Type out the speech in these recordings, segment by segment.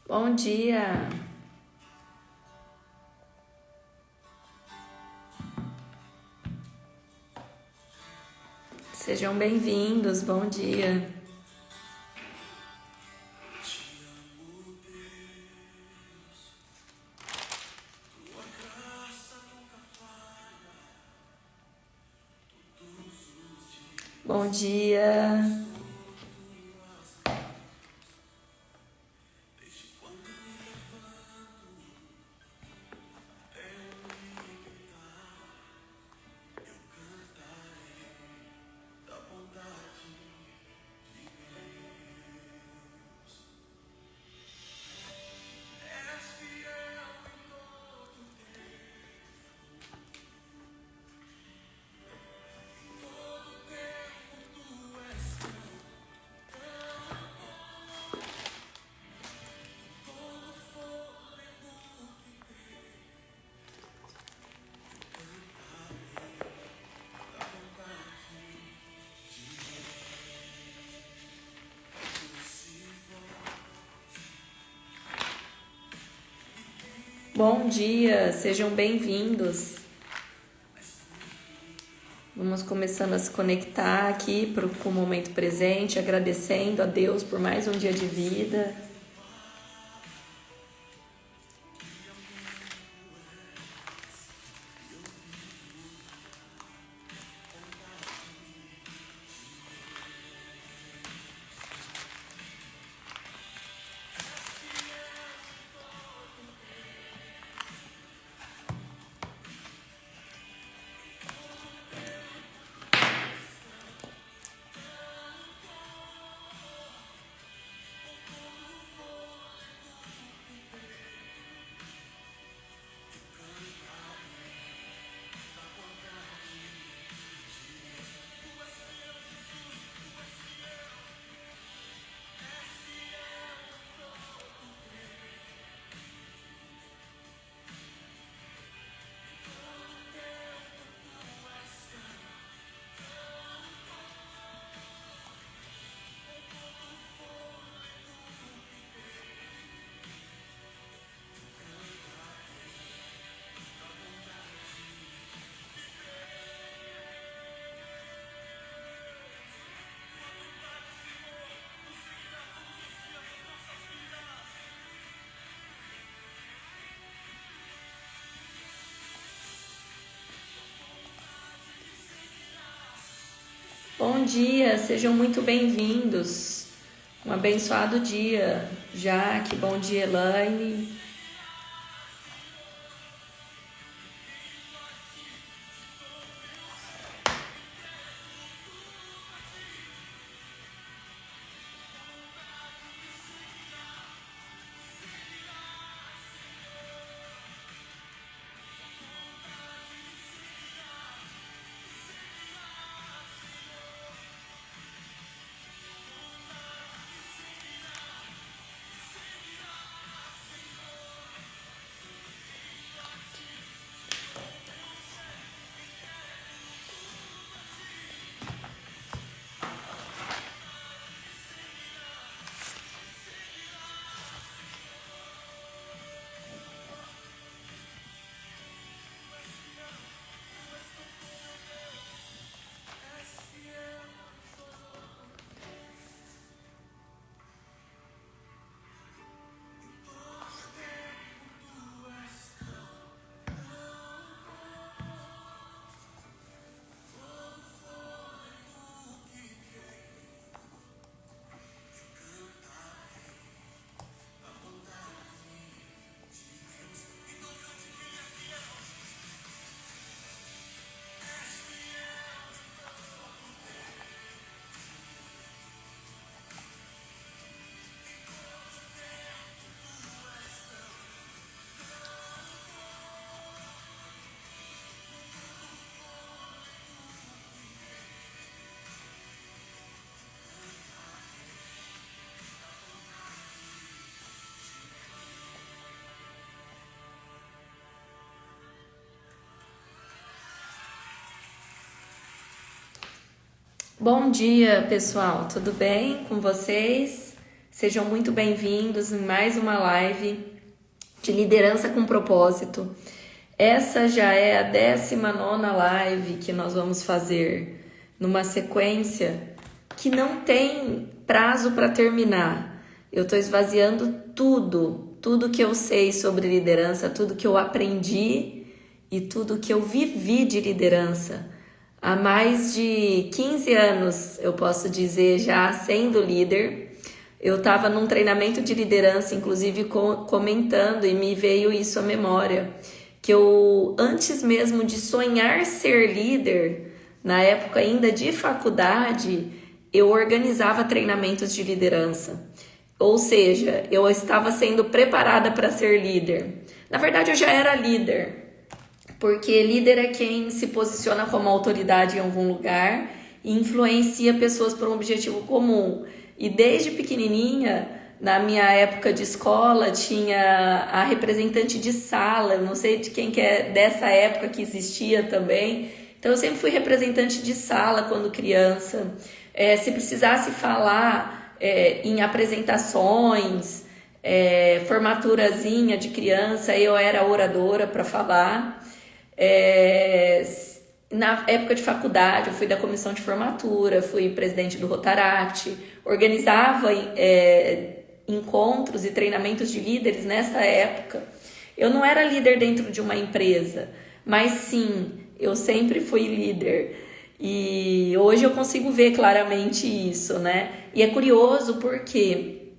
Bom dia! Sejam bem-vindos, bom dia! Bom dia! Bom dia, sejam bem-vindos. Vamos começando a se conectar aqui com o momento presente, agradecendo a Deus por mais um dia de vida. Bom dia, sejam muito bem-vindos. Um abençoado dia, Jaque. Bom dia, Elaine. Bom dia, pessoal. Tudo bem com vocês? Sejam muito bem-vindos em mais uma live de liderança com propósito. Essa já é a 19ª live que nós vamos fazer numa sequência que não tem prazo para terminar. Eu estou esvaziando tudo que eu sei sobre liderança, tudo que eu aprendi e tudo que eu vivi de liderança. Há mais de 15 anos, eu posso dizer, já sendo líder. Eu estava num treinamento de liderança, inclusive comentando, e me veio isso à memória, que eu, antes mesmo de sonhar ser líder, na época ainda de faculdade, eu organizava treinamentos de liderança. Ou seja, eu estava sendo preparada para ser líder. Na verdade, eu já era líder, porque líder é quem se posiciona como autoridade em algum lugar e influencia pessoas para um objetivo comum. E desde pequenininha, na minha época de escola, tinha a representante de sala, eu não sei de quem que é dessa época que existia também. Então eu sempre fui representante de sala quando criança. Se precisasse falar em apresentações, formaturazinha de criança, eu era oradora para falar. Na época de faculdade, eu fui da comissão de formatura, fui presidente do Rotaract, organizava encontros e treinamentos de líderes nessa época. Eu não era líder dentro de uma empresa, mas sim, eu sempre fui líder. E hoje eu consigo ver claramente isso, né? E é curioso porque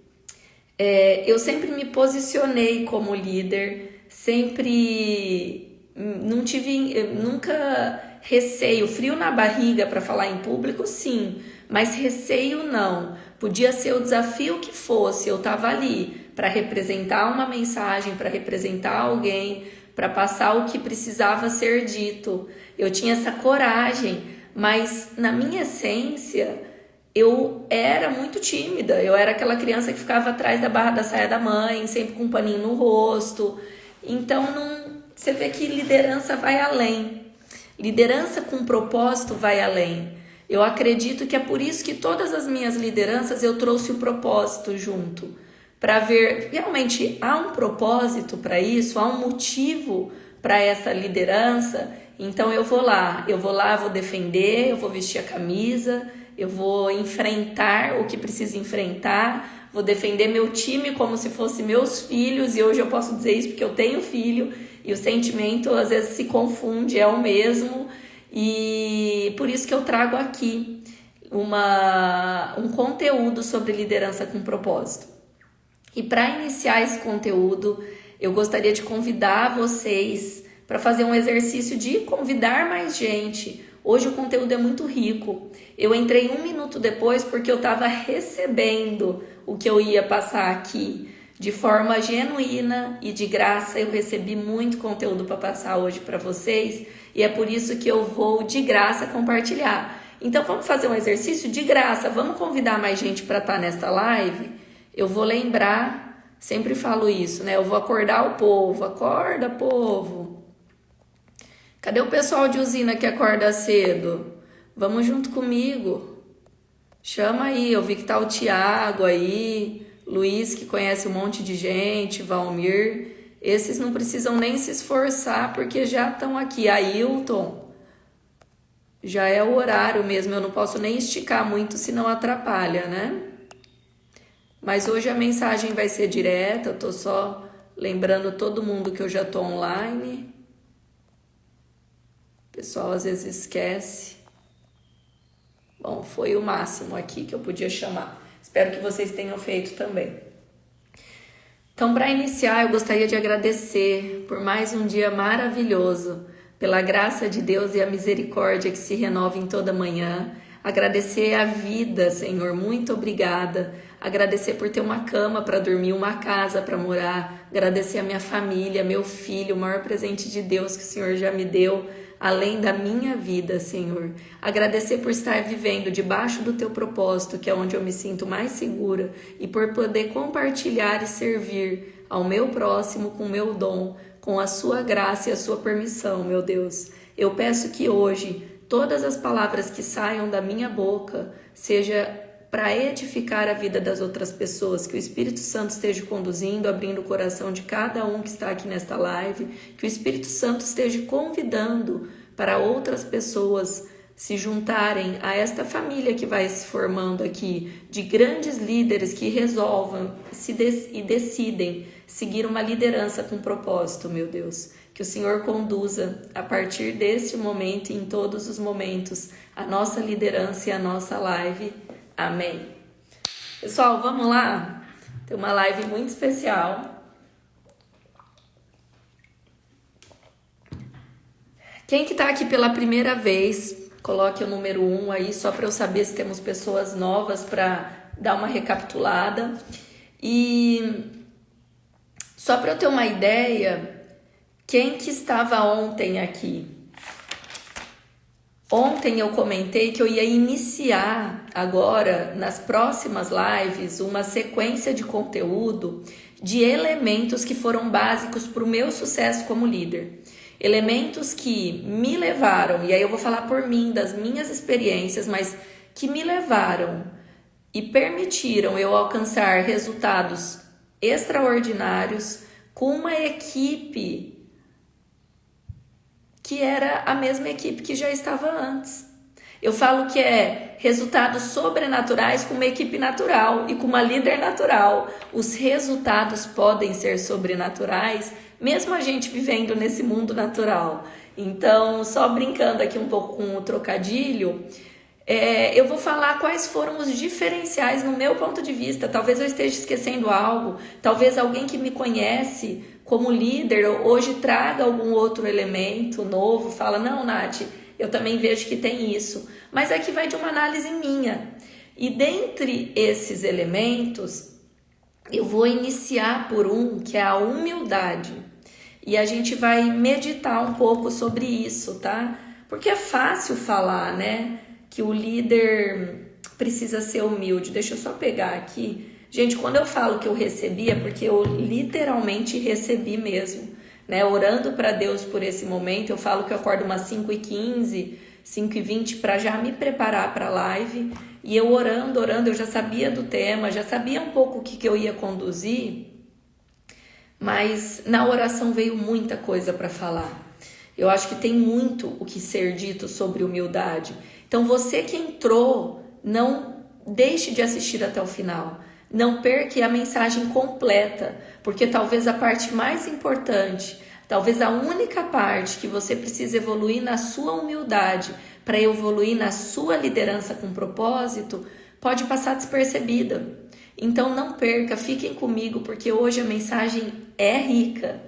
eu sempre me posicionei como líder, sempre não tive nunca receio, frio na barriga para falar em público, sim, mas receio não. Podia ser o desafio que fosse, eu estava ali para representar uma mensagem, para representar alguém, para passar o que precisava ser dito. Eu tinha essa coragem, mas na minha essência eu era muito tímida. Eu era aquela criança que ficava atrás da barra da saia da mãe, sempre com um paninho no rosto. Então você vê que liderança vai além. Liderança com propósito vai além. Eu acredito que é por isso que todas as minhas lideranças eu trouxe o propósito junto. Para ver, realmente há um propósito para isso, há um motivo para essa liderança. Então eu vou lá, vou defender, eu vou vestir a camisa, eu vou enfrentar o que preciso enfrentar, vou defender meu time como se fosse meus filhos, e hoje eu posso dizer isso porque eu tenho filho, e o sentimento às vezes se confunde, é o mesmo, e por isso que eu trago aqui um conteúdo sobre liderança com propósito. E para iniciar esse conteúdo, eu gostaria de convidar vocês para fazer um exercício de convidar mais gente. Hoje o conteúdo é muito rico. Eu entrei 1 minuto depois porque eu estava recebendo o que eu ia passar aqui. De forma genuína e de graça, eu recebi muito conteúdo para passar hoje para vocês. E é por isso que eu vou de graça compartilhar. Então vamos fazer um exercício de graça. Vamos convidar mais gente para estar nesta live? Eu vou lembrar, sempre falo isso, né? Eu vou acordar o povo. Acorda, povo. Cadê o pessoal de usina que acorda cedo? Vamos junto comigo. Chama aí, eu vi que tá o Tiago aí, Luiz, que conhece um monte de gente, Valmir. Esses não precisam nem se esforçar porque já estão aqui. Ailton, já é o horário mesmo, eu não posso nem esticar muito, senão atrapalha, né? Mas hoje a mensagem vai ser direta, eu tô só lembrando todo mundo que eu já tô online. O pessoal às vezes esquece. Bom, foi o máximo aqui que eu podia chamar. Espero que vocês tenham feito também. Então, para iniciar, eu gostaria de agradecer por mais um dia maravilhoso, pela graça de Deus e a misericórdia que se renova em toda manhã. Agradecer a vida, Senhor, muito obrigada. Agradecer por ter uma cama para dormir, uma casa para morar. Agradecer a minha família, meu filho, o maior presente de Deus que o Senhor já me deu, além da minha vida, Senhor. Agradecer por estar vivendo debaixo do Teu propósito, que é onde eu me sinto mais segura, e por poder compartilhar e servir ao meu próximo com o meu dom, com a Sua graça e a Sua permissão, meu Deus. Eu peço que hoje todas as palavras que saiam da minha boca seja para edificar a vida das outras pessoas, que o Espírito Santo esteja conduzindo, abrindo o coração de cada um que está aqui nesta live, que o Espírito Santo esteja convidando para outras pessoas se juntarem a esta família que vai se formando aqui, de grandes líderes que resolvam e decidem seguir uma liderança com propósito, meu Deus. Que o Senhor conduza, a partir deste momento e em todos os momentos, a nossa liderança e a nossa live. Amém. Pessoal, vamos lá? Tem uma live muito especial. Quem que tá aqui pela primeira vez, coloque o número 1 aí, só para eu saber se temos pessoas novas para dar uma recapitulada. E só para eu ter uma ideia, quem que estava ontem aqui? Ontem eu comentei que eu ia iniciar agora, nas próximas lives, uma sequência de conteúdo de elementos que foram básicos para o meu sucesso como líder. Elementos que me levaram, e aí eu vou falar por mim, das minhas experiências, mas que me levaram e permitiram eu alcançar resultados extraordinários com uma equipe que era a mesma equipe que já estava antes. Eu falo que é resultados sobrenaturais com uma equipe natural e com uma líder natural. Os resultados podem ser sobrenaturais, mesmo a gente vivendo nesse mundo natural. Então, só brincando aqui um pouco com o trocadilho, eu vou falar quais foram os diferenciais no meu ponto de vista. Talvez eu esteja esquecendo algo, talvez alguém que me conhece como líder hoje traga algum outro elemento novo, fala, não, Nath, eu também vejo que tem isso. Mas aqui vai de uma análise minha. E dentre esses elementos, eu vou iniciar por um que é a humildade. E a gente vai meditar um pouco sobre isso, tá? Porque é fácil falar, né? Que o líder precisa ser humilde. Deixa eu só pegar aqui. Gente, quando eu falo que eu recebi, é porque eu literalmente recebi mesmo, né? Orando para Deus por esse momento, eu falo que eu acordo umas 5h15, 5h20 para já me preparar para a live. E eu orando, eu já sabia do tema, já sabia um pouco o que eu ia conduzir, mas na oração veio muita coisa para falar. Eu acho que tem muito o que ser dito sobre humildade. Então você que entrou, não deixe de assistir até o final. Não perca a mensagem completa, porque talvez a parte mais importante, talvez a única parte que você precisa evoluir na sua humildade para evoluir na sua liderança com propósito, pode passar despercebida. Então não perca, fiquem comigo, porque hoje a mensagem é rica.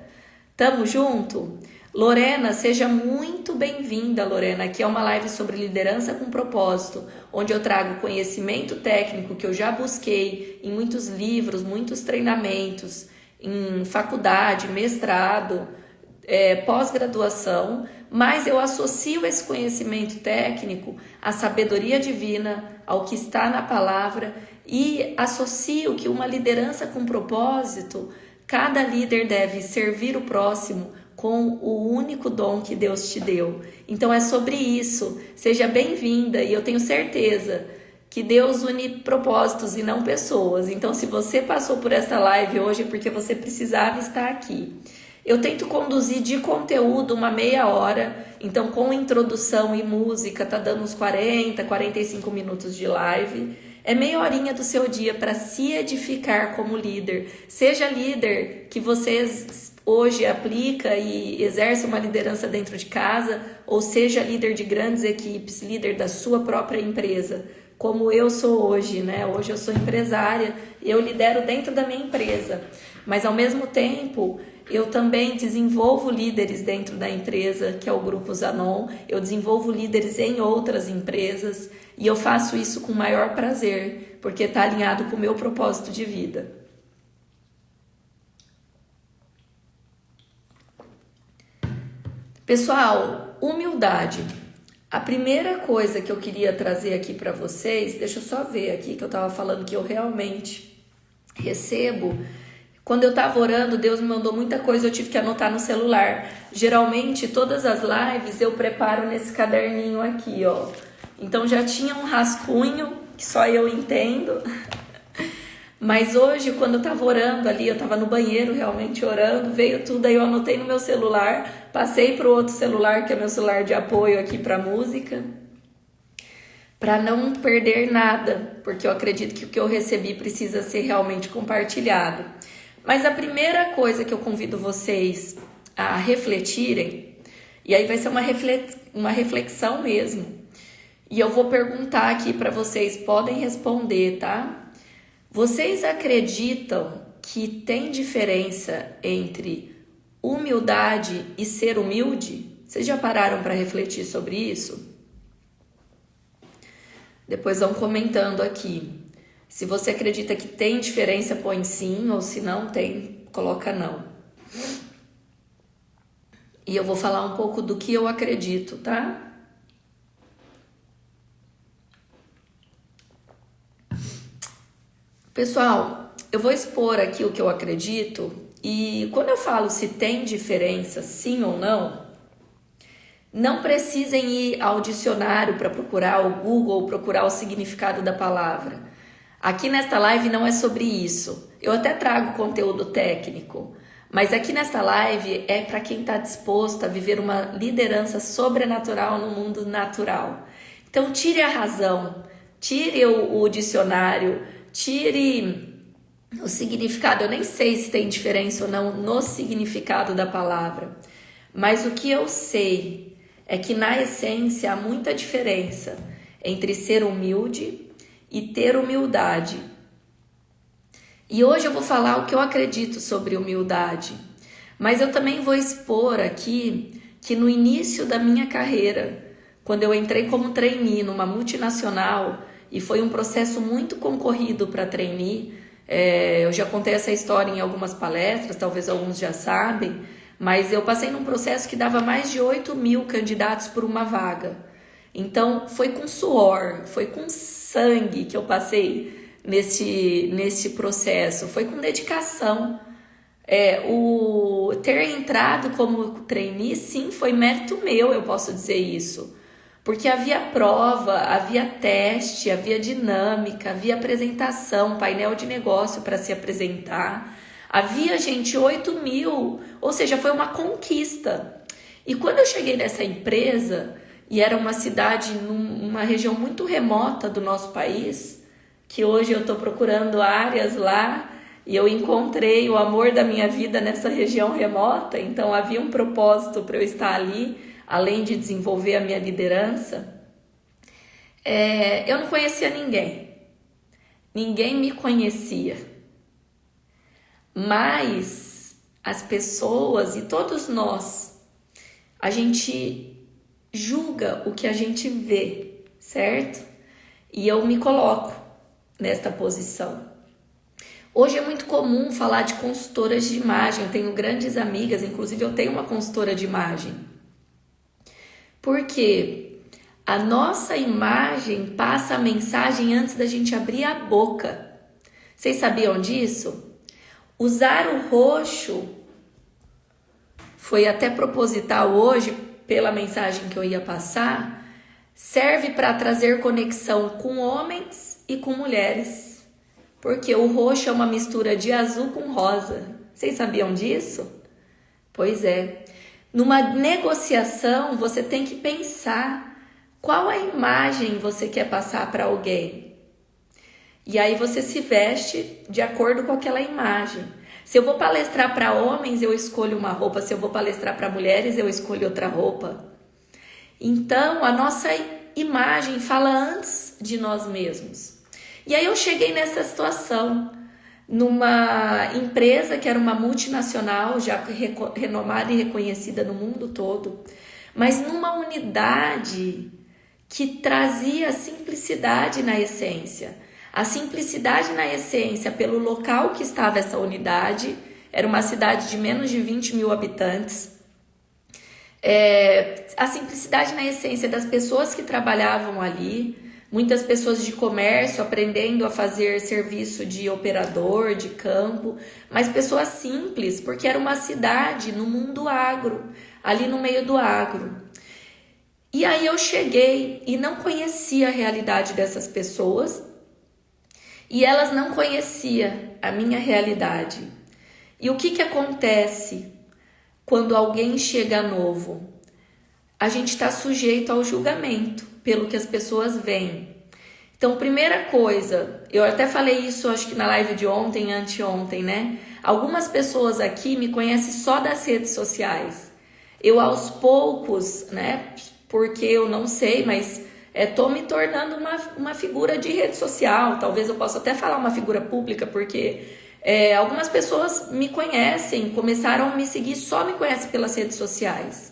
Tamo junto? Lorena, seja muito bem-vinda, Lorena. Aqui é uma live sobre liderança com propósito, onde eu trago conhecimento técnico que eu já busquei em muitos livros, muitos treinamentos, em faculdade, mestrado, pós-graduação, mas eu associo esse conhecimento técnico à sabedoria divina, ao que está na palavra, e associo que uma liderança com propósito, cada líder deve servir o próximo com o único dom que Deus te deu. Então é sobre isso. Seja bem-vinda, e eu tenho certeza que Deus une propósitos e não pessoas. Então, se você passou por essa live hoje é porque você precisava estar aqui. Eu tento conduzir de conteúdo uma meia hora, então com introdução e música tá dando uns 40, 45 minutos de live. É meia horinha do seu dia para se edificar como líder. Seja líder que você hoje aplica e exerce uma liderança dentro de casa, ou seja líder de grandes equipes, líder da sua própria empresa, como eu sou hoje, né? Hoje eu sou empresária e eu lidero dentro da minha empresa, mas ao mesmo tempo eu também desenvolvo líderes dentro da empresa, que é o Grupo Zanon. Eu desenvolvo líderes em outras empresas e eu faço isso com o maior prazer, porque está alinhado com o meu propósito de vida. Pessoal, humildade. A primeira coisa que eu queria trazer aqui para vocês, deixa eu só ver aqui que eu estava falando que eu realmente recebo. Quando eu estava orando, Deus me mandou muita coisa, eu tive que anotar no celular. Geralmente, todas as lives eu preparo nesse caderninho aqui, ó. Então já tinha um rascunho que só eu entendo. Mas hoje, quando eu tava orando ali, eu tava no banheiro realmente orando, veio tudo, aí eu anotei no meu celular, passei pro outro celular, que é meu celular de apoio aqui pra música, para não perder nada, porque eu acredito que o que eu recebi precisa ser realmente compartilhado. Mas a primeira coisa que eu convido vocês a refletirem, e aí vai ser uma reflexão mesmo, e eu vou perguntar aqui para vocês, podem responder, tá? Vocês acreditam que tem diferença entre humildade e ser humilde? Vocês já pararam para refletir sobre isso? Depois vão comentando aqui. Se você acredita que tem diferença, põe sim, ou se não tem, coloca não. E eu vou falar um pouco do que eu acredito, tá? Pessoal, eu vou expor aqui o que eu acredito e quando eu falo se tem diferença, sim ou não precisem ir ao dicionário para procurar o Google ou procurar o significado da palavra. Aqui nesta live não é sobre isso. Eu até trago conteúdo técnico, mas aqui nesta live é para quem está disposto a viver uma liderança sobrenatural no mundo natural. Então tire a razão, tire o dicionário, tire o significado. Eu nem sei se tem diferença ou não no significado da palavra, mas o que eu sei é que na essência há muita diferença entre ser humilde e ter humildade. E hoje eu vou falar o que eu acredito sobre humildade, mas eu também vou expor aqui que no início da minha carreira, quando eu entrei como trainee numa multinacional, e foi um processo muito concorrido para trainee, eu já contei essa história em algumas palestras, talvez alguns já sabem, mas eu passei num processo que dava mais de 8.000 candidatos por uma vaga. Então foi com suor, foi com sangue que eu passei nesse processo, foi com dedicação. O ter entrado como trainee, sim, foi mérito meu, eu posso dizer isso. Porque havia prova, havia teste, havia dinâmica, havia apresentação, painel de negócio para se apresentar. Havia, gente, 8.000, ou seja, foi uma conquista. E quando eu cheguei nessa empresa, e era uma cidade numa região muito remota do nosso país, que hoje eu estou procurando áreas lá, e eu encontrei o amor da minha vida nessa região remota, então havia um propósito para eu estar ali, além de desenvolver a minha liderança. Eu não conhecia ninguém. Ninguém me conhecia. Mas as pessoas e todos nós, a gente julga o que a gente vê, certo? E eu me coloco nesta posição. Hoje é muito comum falar de consultoras de imagem. Eu tenho grandes amigas, inclusive eu tenho uma consultora de imagem. Porque a nossa imagem passa a mensagem antes da gente abrir a boca. Vocês sabiam disso? Usar o roxo foi até proposital hoje, pela mensagem que eu ia passar, serve para trazer conexão com homens e com mulheres. Porque o roxo é uma mistura de azul com rosa. Vocês sabiam disso? Pois é. Numa negociação, você tem que pensar qual a imagem você quer passar para alguém. E aí você se veste de acordo com aquela imagem. Se eu vou palestrar para homens, eu escolho uma roupa. Se eu vou palestrar para mulheres, eu escolho outra roupa. Então, a nossa imagem fala antes de nós mesmos. E aí eu cheguei nessa situação, numa empresa que era uma multinacional, já renomada e reconhecida no mundo todo, mas numa unidade que trazia simplicidade na essência. A simplicidade na essência, pelo local que estava essa unidade, era uma cidade de menos de 20.000 habitantes. A simplicidade na essência das pessoas que trabalhavam ali, muitas pessoas de comércio aprendendo a fazer serviço de operador, de campo, mas pessoas simples, porque era uma cidade no mundo agro, ali no meio do agro. E aí eu cheguei e não conhecia a realidade dessas pessoas, E elas não conheciam a minha realidade. E o que acontece quando alguém chega novo? A gente está sujeito ao julgamento pelo que as pessoas veem. Então, primeira coisa, eu até falei isso acho que na live de ontem, anteontem, né? Algumas pessoas aqui me conhecem só das redes sociais. Eu aos poucos, né? Porque eu não sei, mas tô me tornando uma figura de rede social. Talvez eu possa até falar uma figura pública, porque algumas pessoas me conhecem, começaram a me seguir, só me conhecem pelas redes sociais.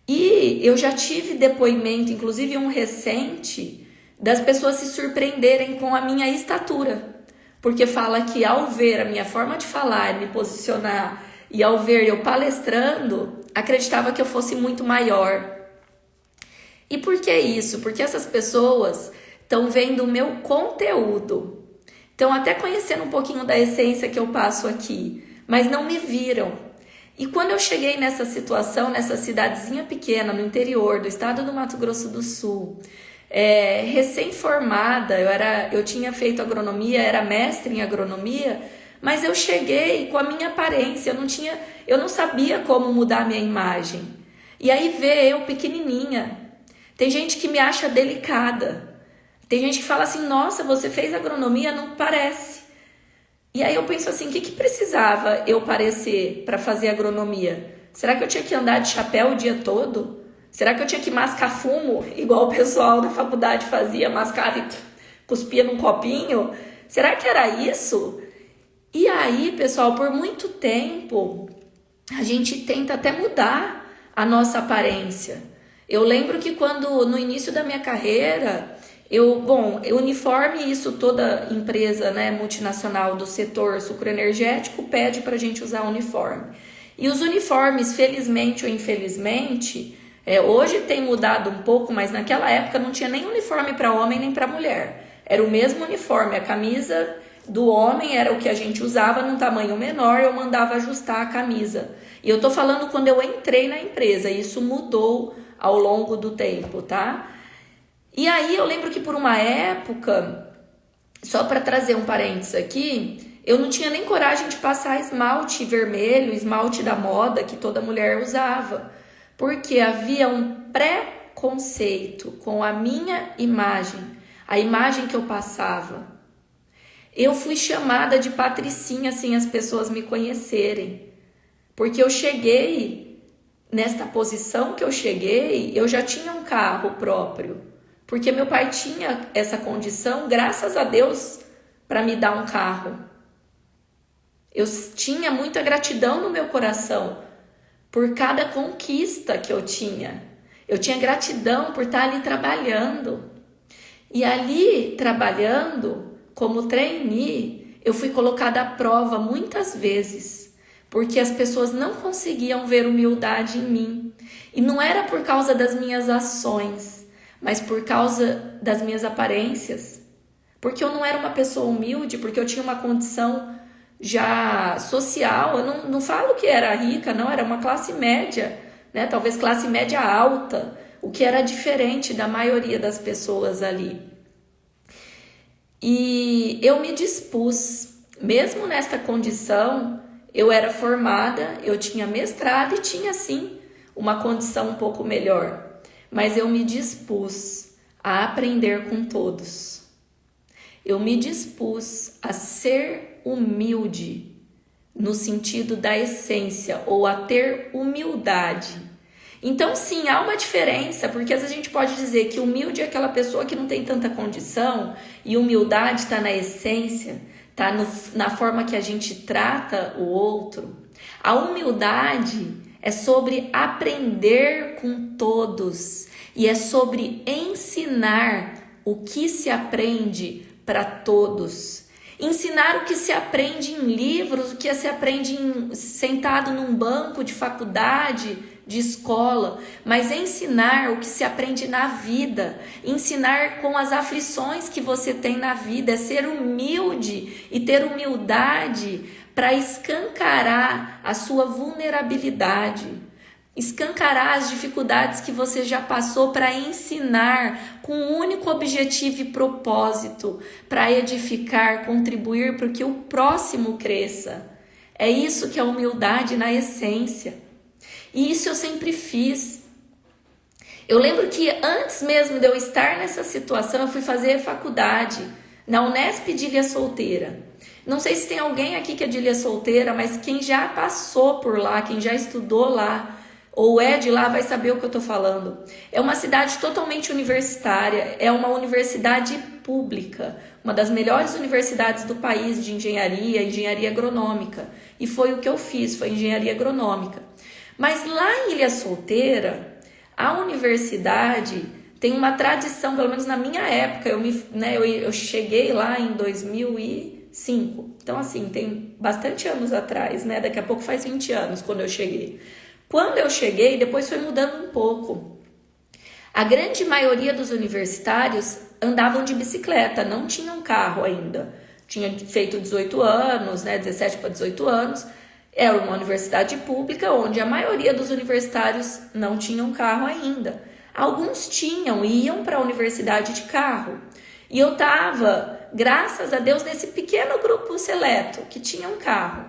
E eu já tive depoimento, inclusive um recente, das pessoas se surpreenderem com a minha estatura. Porque fala que ao ver a minha forma de falar, me posicionar, e ao ver eu palestrando, acreditava que eu fosse muito maior. E por que isso? Porque essas pessoas estão vendo o meu conteúdo. Estão até conhecendo um pouquinho da essência que eu passo aqui, mas não me viram. E quando eu cheguei nessa situação, nessa cidadezinha pequena, no interior do estado do Mato Grosso do Sul, recém-formada, eu tinha feito agronomia, era mestre em agronomia, mas eu cheguei com a minha aparência, eu não sabia como mudar a minha imagem. E aí vê eu pequenininha. Tem gente que me acha delicada. Tem gente que fala assim, nossa, você fez agronomia, não parece. E aí eu penso assim, o que precisava eu parecer para fazer agronomia? Será que eu tinha que andar de chapéu o dia todo? Será que eu tinha que mascar fumo, igual o pessoal da faculdade fazia, mascava e cuspia num copinho? Será que era isso? E aí, pessoal, por muito tempo, a gente tenta até mudar a nossa aparência. Eu lembro que no início da minha carreira, uniforme, isso toda empresa, né, multinacional do setor sucroenergético pede pra gente usar uniforme. E os uniformes, felizmente ou infelizmente, hoje tem mudado um pouco, mas naquela época não tinha nem uniforme para homem nem para mulher. Era o mesmo uniforme, a camisa do homem era o que a gente usava num tamanho menor, eu mandava ajustar a camisa. E eu tô falando quando eu entrei na empresa, isso mudou ao longo do tempo, tá? E aí eu lembro que por uma época, só para trazer um parênteses aqui, eu não tinha nem coragem de passar esmalte vermelho, esmalte da moda que toda mulher usava, porque havia um preconceito com a minha imagem, a imagem que eu passava. Eu fui chamada de patricinha sem as pessoas me conhecerem, porque eu cheguei nesta posição que eu cheguei, eu já tinha um carro próprio, porque meu pai tinha essa condição, graças a Deus, para me dar um carro. Eu tinha muita gratidão no meu coração por cada conquista que eu tinha. Eu tinha gratidão por estar ali trabalhando. E ali, trabalhando, como trainee, eu fui colocada à prova muitas vezes, porque as pessoas não conseguiam ver humildade em mim. E não era por causa das minhas ações, mas por causa das minhas aparências. Porque eu não era uma pessoa humilde, porque eu tinha uma condição já social. Eu não falo que era rica, não, era uma classe média, né? Talvez classe média alta, o que era diferente da maioria das pessoas ali. E eu me dispus, mesmo nesta condição, eu era formada, eu tinha mestrado e tinha sim uma condição um pouco melhor. Mas eu me dispus a aprender com todos. Eu me dispus a ser humilde no sentido da essência, ou a ter humildade. Então sim, há uma diferença, porque às vezes a gente pode dizer que humilde é aquela pessoa que não tem tanta condição, e humildade está na essência, está na forma que a gente trata o outro. A humildade é sobre aprender com todos e é sobre ensinar o que se aprende para todos. Ensinar o que se aprende em livros, o que se aprende sentado num banco de faculdade, de escola, mas ensinar o que se aprende na vida, ensinar com as aflições que você tem na vida, é ser humilde e ter humildade para escancarar a sua vulnerabilidade. escancarar as dificuldades que você já passou para ensinar com um único objetivo e propósito, para edificar, contribuir para que o próximo cresça. É isso que é humildade na essência. E isso eu sempre fiz. Eu lembro que antes mesmo de eu estar nessa situação, eu fui fazer faculdade na Unesp de Ilha Solteira. Não sei se tem alguém aqui que é de Ilha Solteira, mas quem já passou por lá, quem já estudou lá, ou é de lá, vai saber o que eu tô falando. É uma cidade totalmente universitária, é uma universidade pública, uma das melhores universidades do país de engenharia agronômica. E foi o que eu fiz, foi engenharia agronômica. Mas lá em Ilha Solteira, a universidade tem uma tradição, pelo menos na minha época, eu cheguei lá em 2005. Então, assim, tem bastante anos atrás, né? Daqui a pouco faz 20 anos quando eu cheguei. Quando eu cheguei, depois foi mudando um pouco. A grande maioria dos universitários andavam de bicicleta, não tinham carro ainda. Tinha feito 18 anos, né? 17 para 18 anos. Era uma universidade pública onde a maioria dos universitários não tinham carro ainda. Alguns tinham, iam para a universidade de carro. E eu estava, graças a Deus, nesse pequeno grupo seleto que tinha um carro.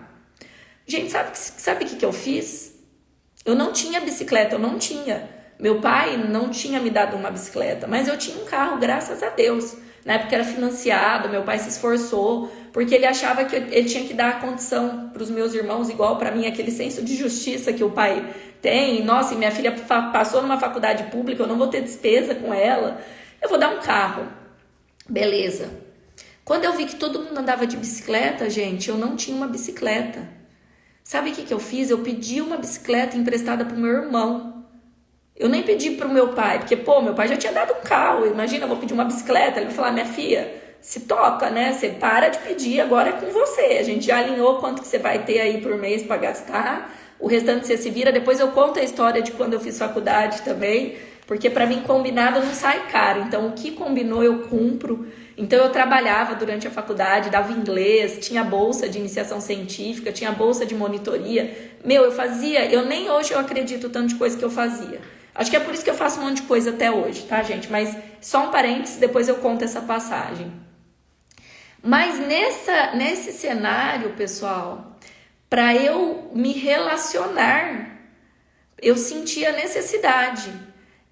Gente, sabe o que eu fiz? Eu não tinha bicicleta, eu não tinha. Meu pai não tinha me dado uma bicicleta, mas eu tinha um carro, graças a Deus. Na época era financiado, meu pai se esforçou, porque ele achava que ele tinha que dar a condição para os meus irmãos, igual para mim, aquele senso de justiça que o pai tem. Nossa, e minha filha passou numa faculdade pública, eu não vou ter despesa com ela, eu vou dar um carro. Beleza. Quando eu vi que todo mundo andava de bicicleta, gente, eu não tinha uma bicicleta. Sabe o que eu fiz? Eu pedi uma bicicleta emprestada para o meu irmão. Eu nem pedi para o meu pai, porque, meu pai já tinha dado um carro. Imagina, eu vou pedir uma bicicleta. Ele vai falar, minha filha, se toca, né? Você para de pedir, agora é com você. A gente já alinhou quanto que você vai ter aí por mês para gastar. O restante você se vira. Depois eu conto a história de quando eu fiz faculdade também, porque para mim combinado não sai caro. Então, o que combinou eu cumpro. Então, eu trabalhava durante a faculdade, dava inglês, tinha bolsa de iniciação científica, tinha bolsa de monitoria. Eu nem hoje eu acredito tanto de coisa que eu fazia. Acho que é por isso que eu faço um monte de coisa até hoje, tá, gente? Mas só um parênteses, depois eu conto essa passagem. Mas nesse cenário, pessoal, para eu me relacionar, eu senti a necessidade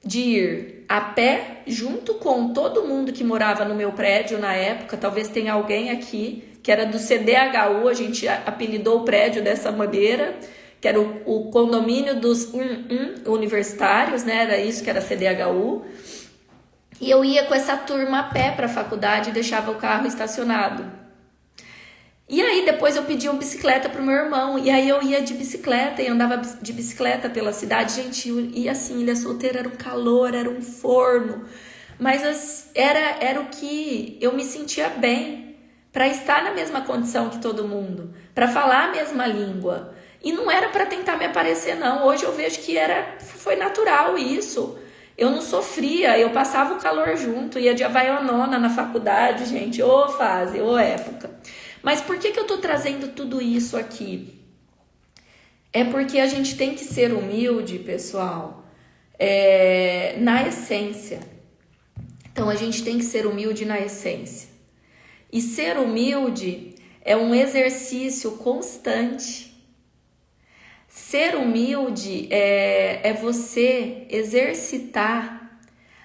de ir a pé, junto com todo mundo que morava no meu prédio na época. Talvez tenha alguém aqui que era do CDHU, a gente apelidou o prédio dessa maneira, que era o condomínio dos universitários, né? Era isso que era CDHU. E eu ia com essa turma a pé para a faculdade e deixava o carro estacionado. E aí depois eu pedi uma bicicleta pro meu irmão, e aí eu ia de bicicleta e andava de bicicleta pela cidade. Gente, e assim, Ilha Solteira era um calor, era um forno, mas era o que eu me sentia bem, para estar na mesma condição que todo mundo, para falar a mesma língua. E não era para tentar me aparecer, não. Hoje eu vejo que foi natural isso. Eu não sofria, eu passava o calor junto, ia de Havaianona na faculdade, gente, ô fase, ô época. Mas por que eu tô trazendo tudo isso aqui? É porque a gente tem que ser humilde, pessoal, na essência. Então, a gente tem que ser humilde na essência. E ser humilde é um exercício constante. Ser humilde é você exercitar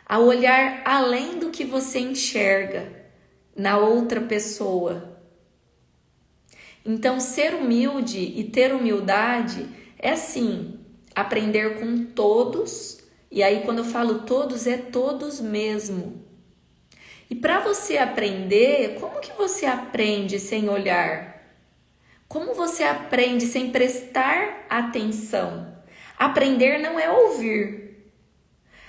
a olhar além do que você enxerga na outra pessoa. Então, ser humilde e ter humildade é assim, aprender com todos. E aí, quando eu falo todos, é todos mesmo. E para você aprender, como que você aprende sem olhar? Como você aprende sem prestar atenção? Aprender não é ouvir.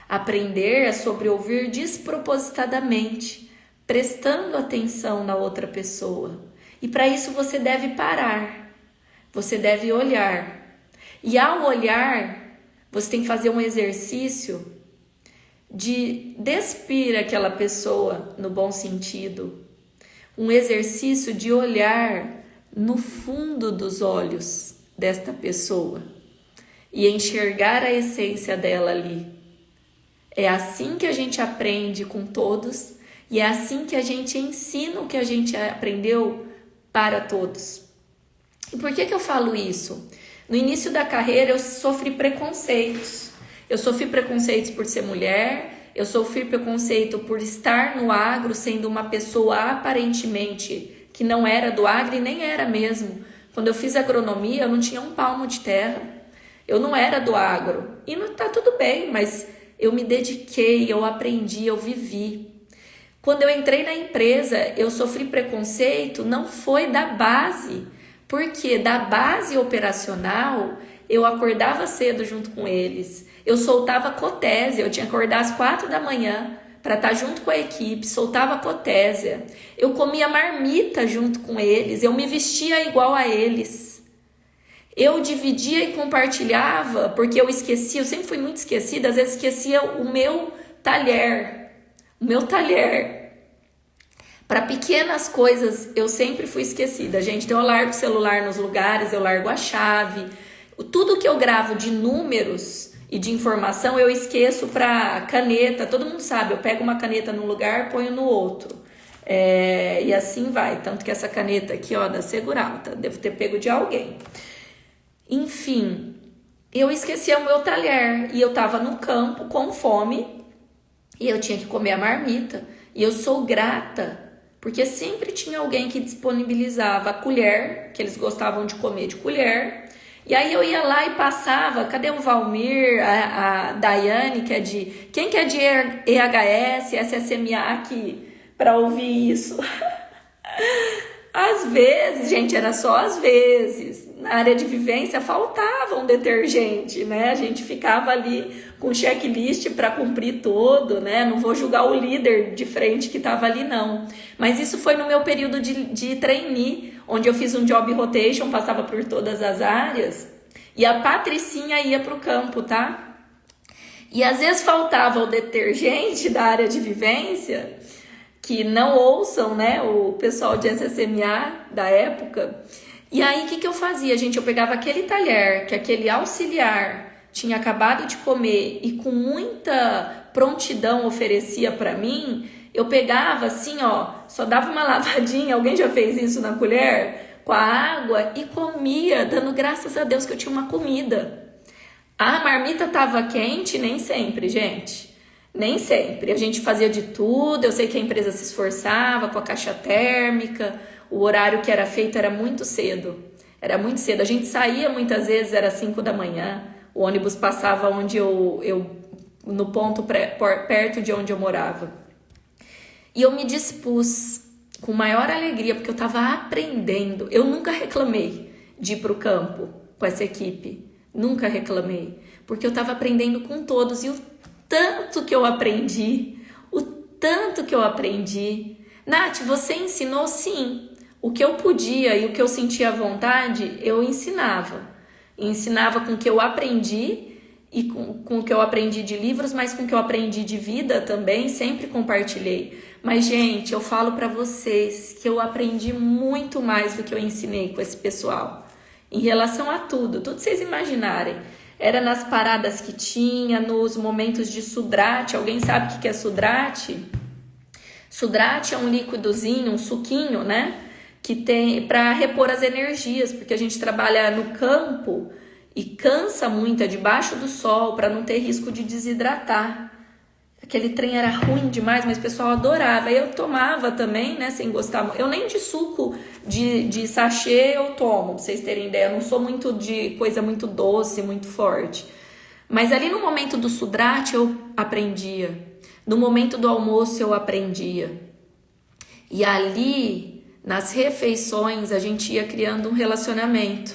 Aprender é sobre ouvir despropositadamente, prestando atenção na outra pessoa. E para isso você deve parar, você deve olhar. E ao olhar, você tem que fazer um exercício de despir aquela pessoa no bom sentido. Um exercício de olhar no fundo dos olhos desta pessoa. e enxergar a essência dela ali. É assim que a gente aprende com todos e é assim que a gente ensina o que a gente aprendeu para todos. E por que eu falo isso? No início da carreira eu sofri preconceitos. Eu sofri preconceitos por ser mulher, eu sofri preconceito por estar no agro sendo uma pessoa aparentemente que não era do agro e nem era mesmo. Quando eu fiz agronomia eu não tinha um palmo de terra. Eu não era do agro. E não tá tudo bem, mas eu me dediquei, eu aprendi, eu vivi. Quando eu entrei na empresa, eu sofri preconceito, não foi da base, porque da base operacional, eu acordava cedo junto com eles, eu soltava cotésia, eu tinha que acordar às 4 da manhã para estar junto com a equipe, soltava cotésia, eu comia marmita junto com eles, eu me vestia igual a eles. Eu dividia e compartilhava, porque eu esquecia, eu sempre fui muito esquecida, às vezes esquecia o meu talher. Para pequenas coisas eu sempre fui esquecida, gente. Então eu largo o celular nos lugares, eu largo a chave. Tudo que eu gravo de números e de informação eu esqueço para caneta. Todo mundo sabe, eu pego uma caneta num lugar, ponho no outro. E assim vai. Tanto que essa caneta aqui, ó, da Seguralta, devo ter pego de alguém. Enfim, eu esquecia o meu talher e eu tava no campo com fome. E eu tinha que comer a marmita. E eu sou grata, porque sempre tinha alguém que disponibilizava a colher, que eles gostavam de comer de colher. E aí eu ia lá e passava, cadê o Valmir, a Daiane, que é de... Quem que é de EHS, SSMA aqui, para ouvir isso? Às vezes, gente, era só às vezes. Na área de vivência faltava um detergente, né? A gente ficava ali com checklist para cumprir todo, né? Não vou julgar o líder de frente que estava ali, não. Mas isso foi no meu período de trainee, onde eu fiz um job rotation, passava por todas as áreas. E a Patricinha ia para o campo, tá? E às vezes faltava o detergente da área de vivência, que não ouçam, né, o pessoal de SSMA da época. E aí, o que eu fazia, gente? Eu pegava aquele talher que aquele auxiliar tinha acabado de comer e com muita prontidão oferecia para mim, eu pegava assim, ó, só dava uma lavadinha, alguém já fez isso na colher? Com a água e comia, dando graças a Deus que eu tinha uma comida. A marmita tava quente? Nem sempre, gente. Nem sempre. A gente fazia de tudo, eu sei que a empresa se esforçava com a caixa térmica, o horário que era feito era muito cedo. Era muito cedo. A gente saía muitas vezes, era 5 da manhã, o ônibus passava onde no ponto perto de onde eu morava. E eu me dispus com maior alegria, porque eu estava aprendendo. Eu nunca reclamei de ir para o campo com essa equipe. Nunca reclamei. Porque eu estava aprendendo com todos. E o tanto que eu aprendi. Nath, você ensinou? Sim. O que eu podia e o que eu sentia à vontade, eu ensinava. Ensinava com o que eu aprendi e com o que eu aprendi de livros, mas com o que eu aprendi de vida também, sempre compartilhei. Mas, gente, eu falo para vocês que eu aprendi muito mais do que eu ensinei com esse pessoal. Em relação a tudo vocês imaginarem. Era nas paradas que tinha, nos momentos de sudrate. Alguém sabe o que é sudrate? Sudrate é um líquidozinho, um suquinho, né? Que tem para repor as energias, porque a gente trabalha no campo e cansa muito, é debaixo do sol, para não ter risco de desidratar. Aquele trem era ruim demais, mas o pessoal adorava. Eu tomava também, né, sem gostar. Eu nem de suco de sachê eu tomo, pra vocês terem ideia. Eu não sou muito de coisa muito doce, muito forte. Mas ali no momento do sudrate eu aprendia. No momento do almoço eu aprendia. E ali, nas refeições, a gente ia criando um relacionamento.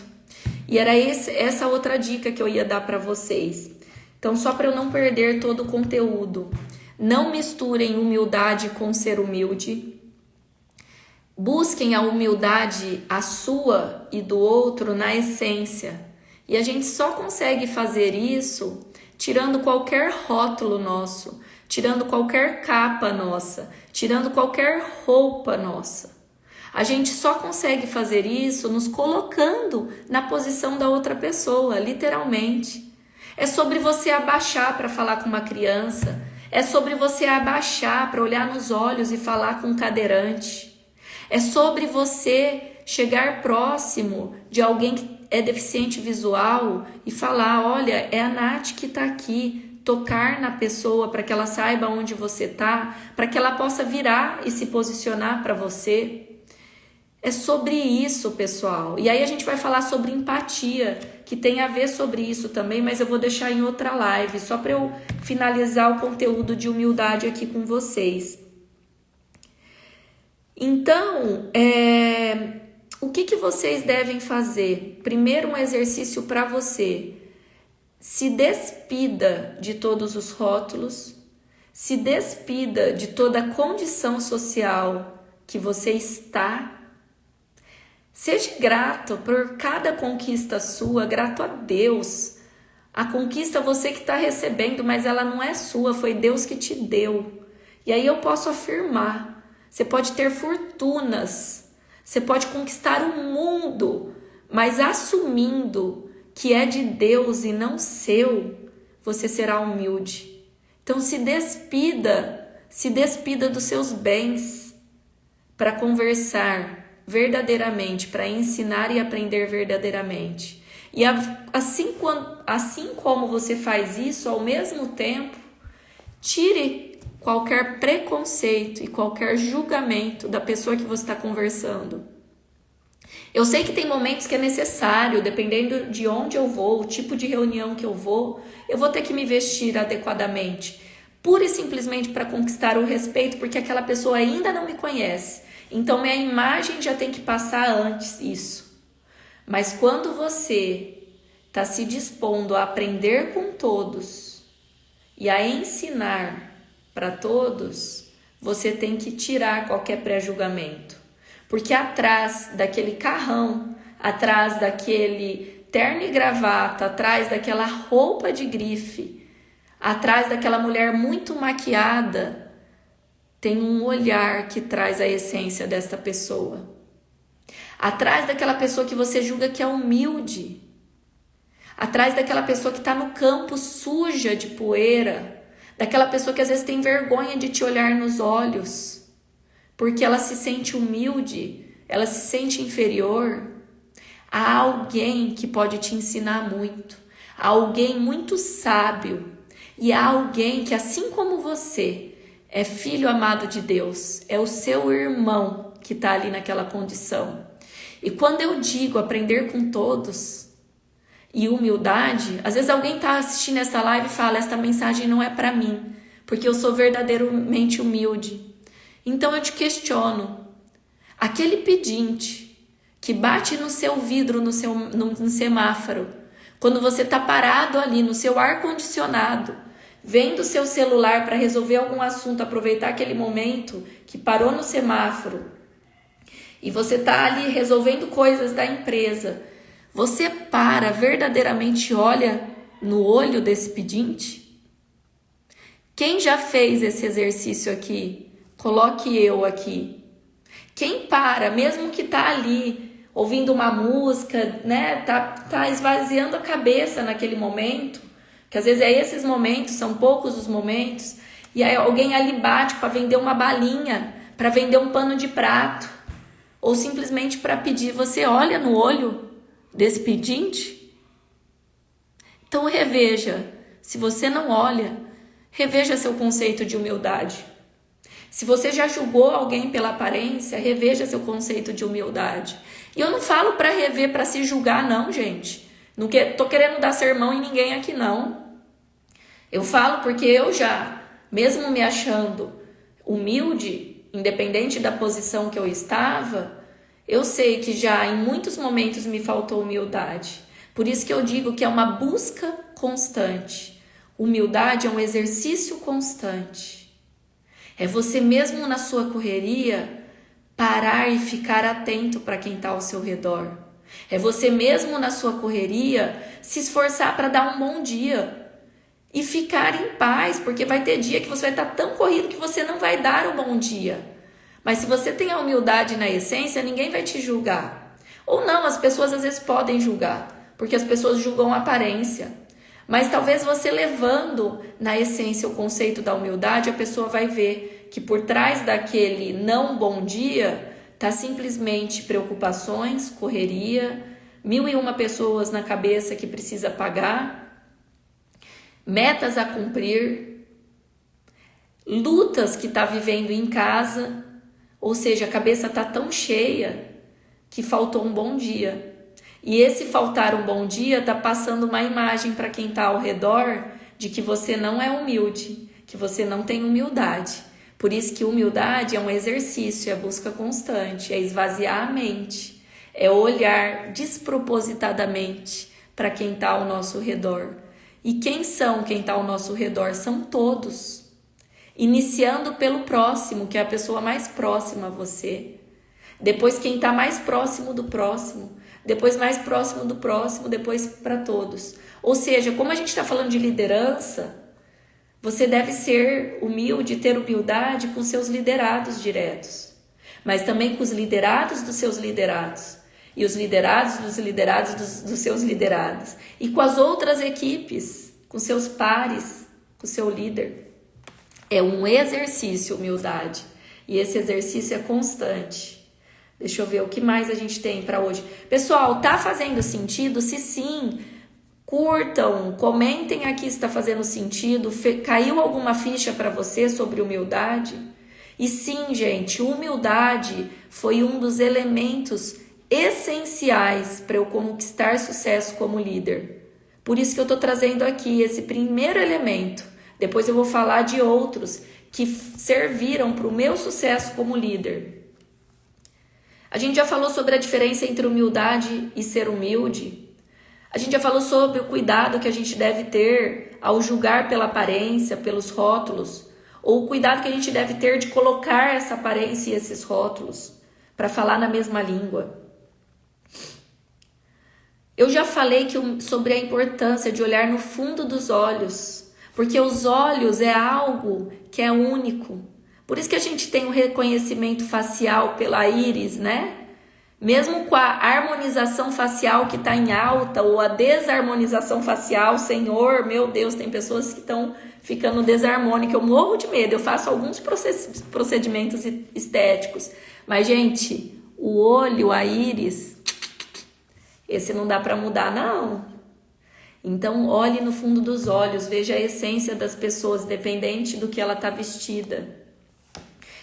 E era essa outra dica que eu ia dar para vocês. Então, só para eu não perder todo o conteúdo, não misturem humildade com ser humilde. Busquem a humildade, a sua e do outro, na essência. E a gente só consegue fazer isso tirando qualquer rótulo nosso, tirando qualquer capa nossa, tirando qualquer roupa nossa. A gente só consegue fazer isso nos colocando na posição da outra pessoa, literalmente. É sobre você abaixar para falar com uma criança. É sobre você abaixar para olhar nos olhos e falar com um cadeirante. É sobre você chegar próximo de alguém que é deficiente visual e falar, olha, é a Nath que está aqui. Tocar na pessoa para que ela saiba onde você está, para que ela possa virar e se posicionar para você. É sobre isso, pessoal. E aí a gente vai falar sobre empatia, que tem a ver sobre isso também, mas eu vou deixar em outra live, só para eu finalizar o conteúdo de humildade aqui com vocês. Então, o que vocês devem fazer? Primeiro, um exercício para você. Se despida de todos os rótulos, se despida de toda a condição social que você está. Seja grato por cada conquista sua, grato a Deus. A conquista você que está recebendo, mas ela não é sua, foi Deus que te deu. E aí eu posso afirmar, você pode ter fortunas, você pode conquistar o mundo, mas assumindo que é de Deus e não seu, você será humilde. Então se despida dos seus bens para conversar verdadeiramente, para ensinar e aprender verdadeiramente. E assim como você faz isso, ao mesmo tempo, tire qualquer preconceito e qualquer julgamento da pessoa que você está conversando. Eu sei que tem momentos que é necessário, dependendo de onde eu vou, o tipo de reunião que eu vou ter que me vestir adequadamente, pura e simplesmente para conquistar o respeito, porque aquela pessoa ainda não me conhece. Então, minha imagem já tem que passar antes isso. Mas quando você está se dispondo a aprender com todos e a ensinar para todos, você tem que tirar qualquer pré-julgamento. Porque atrás daquele carrão, atrás daquele terno e gravata, atrás daquela roupa de grife, atrás daquela mulher muito maquiada, tem um olhar que traz a essência desta pessoa. Atrás daquela pessoa que você julga que é humilde, atrás daquela pessoa que está no campo suja de poeira, daquela pessoa que às vezes tem vergonha de te olhar nos olhos, porque ela se sente humilde, ela se sente inferior, há alguém que pode te ensinar muito, há alguém muito sábio, e há alguém que, assim como você, é filho amado de Deus, é o seu irmão que está ali naquela condição. E quando eu digo aprender com todos e humildade, às vezes alguém está assistindo essa live e fala, esta mensagem não é para mim, porque eu sou verdadeiramente humilde. Então eu te questiono, aquele pedinte que bate no seu vidro, no semáforo, quando você está parado ali no seu ar-condicionado, vendo o seu celular para resolver algum assunto, aproveitar aquele momento que parou no semáforo e você está ali resolvendo coisas da empresa, você verdadeiramente olha no olho desse pedinte? Quem já fez esse exercício aqui? Coloque eu aqui. Quem mesmo que está ali ouvindo uma música, né, tá esvaziando a cabeça naquele momento, que às vezes esses momentos, são poucos os momentos, e aí alguém ali bate para vender uma balinha, para vender um pano de prato, ou simplesmente para pedir, você olha no olho desse pedinte? Então reveja, se você não olha, reveja seu conceito de humildade. Se você já julgou alguém pela aparência, reveja seu conceito de humildade. E eu não falo para rever, para se julgar não, gente. Não tô querendo dar sermão em ninguém aqui, não. Eu falo porque eu já, mesmo me achando humilde, independente da posição que eu estava, eu sei que já em muitos momentos me faltou humildade. Por isso que eu digo que é uma busca constante. Humildade é um exercício constante. É você mesmo na sua correria parar e ficar atento para quem está ao seu redor. É você mesmo na sua correria se esforçar para dar um bom dia e ficar em paz, porque vai ter dia que você vai estar tão corrido que você não vai dar o bom dia. Mas se você tem a humildade na essência, ninguém vai te julgar. Ou não, as pessoas às vezes podem julgar, porque as pessoas julgam a aparência. Mas talvez você levando na essência o conceito da humildade, a pessoa vai ver que por trás daquele não bom dia tá simplesmente preocupações, correria, 1001 pessoas na cabeça que precisa pagar, metas a cumprir, lutas que tá vivendo em casa, ou seja, a cabeça tá tão cheia que faltou um bom dia. E esse faltar um bom dia tá passando uma imagem para quem tá ao redor de que você não é humilde, que você não tem humildade. Por isso que humildade é um exercício, é busca constante, é esvaziar a mente, é olhar despropositadamente para quem tá ao nosso redor. E quem tá ao nosso redor? São todos. Iniciando pelo próximo, que é a pessoa mais próxima a você. Depois quem está mais próximo do próximo. Depois mais próximo do próximo, depois para todos. Ou seja, como a gente está falando de liderança, você deve ser humilde, ter humildade com seus liderados diretos. Mas também com os liderados dos seus liderados. E os liderados dos liderados dos seus liderados. E com as outras equipes, com seus pares, com o seu líder. É um exercício, humildade. E esse exercício é constante. Deixa eu ver o que mais a gente tem para hoje. Pessoal, tá fazendo sentido? Se sim, curtam, comentem aqui se está fazendo sentido. Caiu alguma ficha para você sobre humildade? E sim, gente, humildade foi um dos elementos essenciais para eu conquistar sucesso como líder. Por isso que eu estou trazendo aqui esse primeiro elemento. Depois eu vou falar de outros que serviram para o meu sucesso como líder. A gente já falou sobre a diferença entre humildade e ser humilde. A gente já falou sobre o cuidado que a gente deve ter ao julgar pela aparência, pelos rótulos, ou o cuidado que a gente deve ter de colocar essa aparência e esses rótulos para falar na mesma língua. Eu já falei sobre a importância de olhar no fundo dos olhos, porque os olhos é algo que é único. Por isso que a gente tem o reconhecimento facial pela íris, né? Mesmo com a harmonização facial que está em alta ou a desarmonização facial, Senhor, meu Deus, tem pessoas que estão ficando desarmônicas. Eu morro de medo, eu faço alguns procedimentos estéticos. Mas, gente, o olho, a íris, esse não dá para mudar, não. Então, olhe no fundo dos olhos, veja a essência das pessoas, independente do que ela está vestida.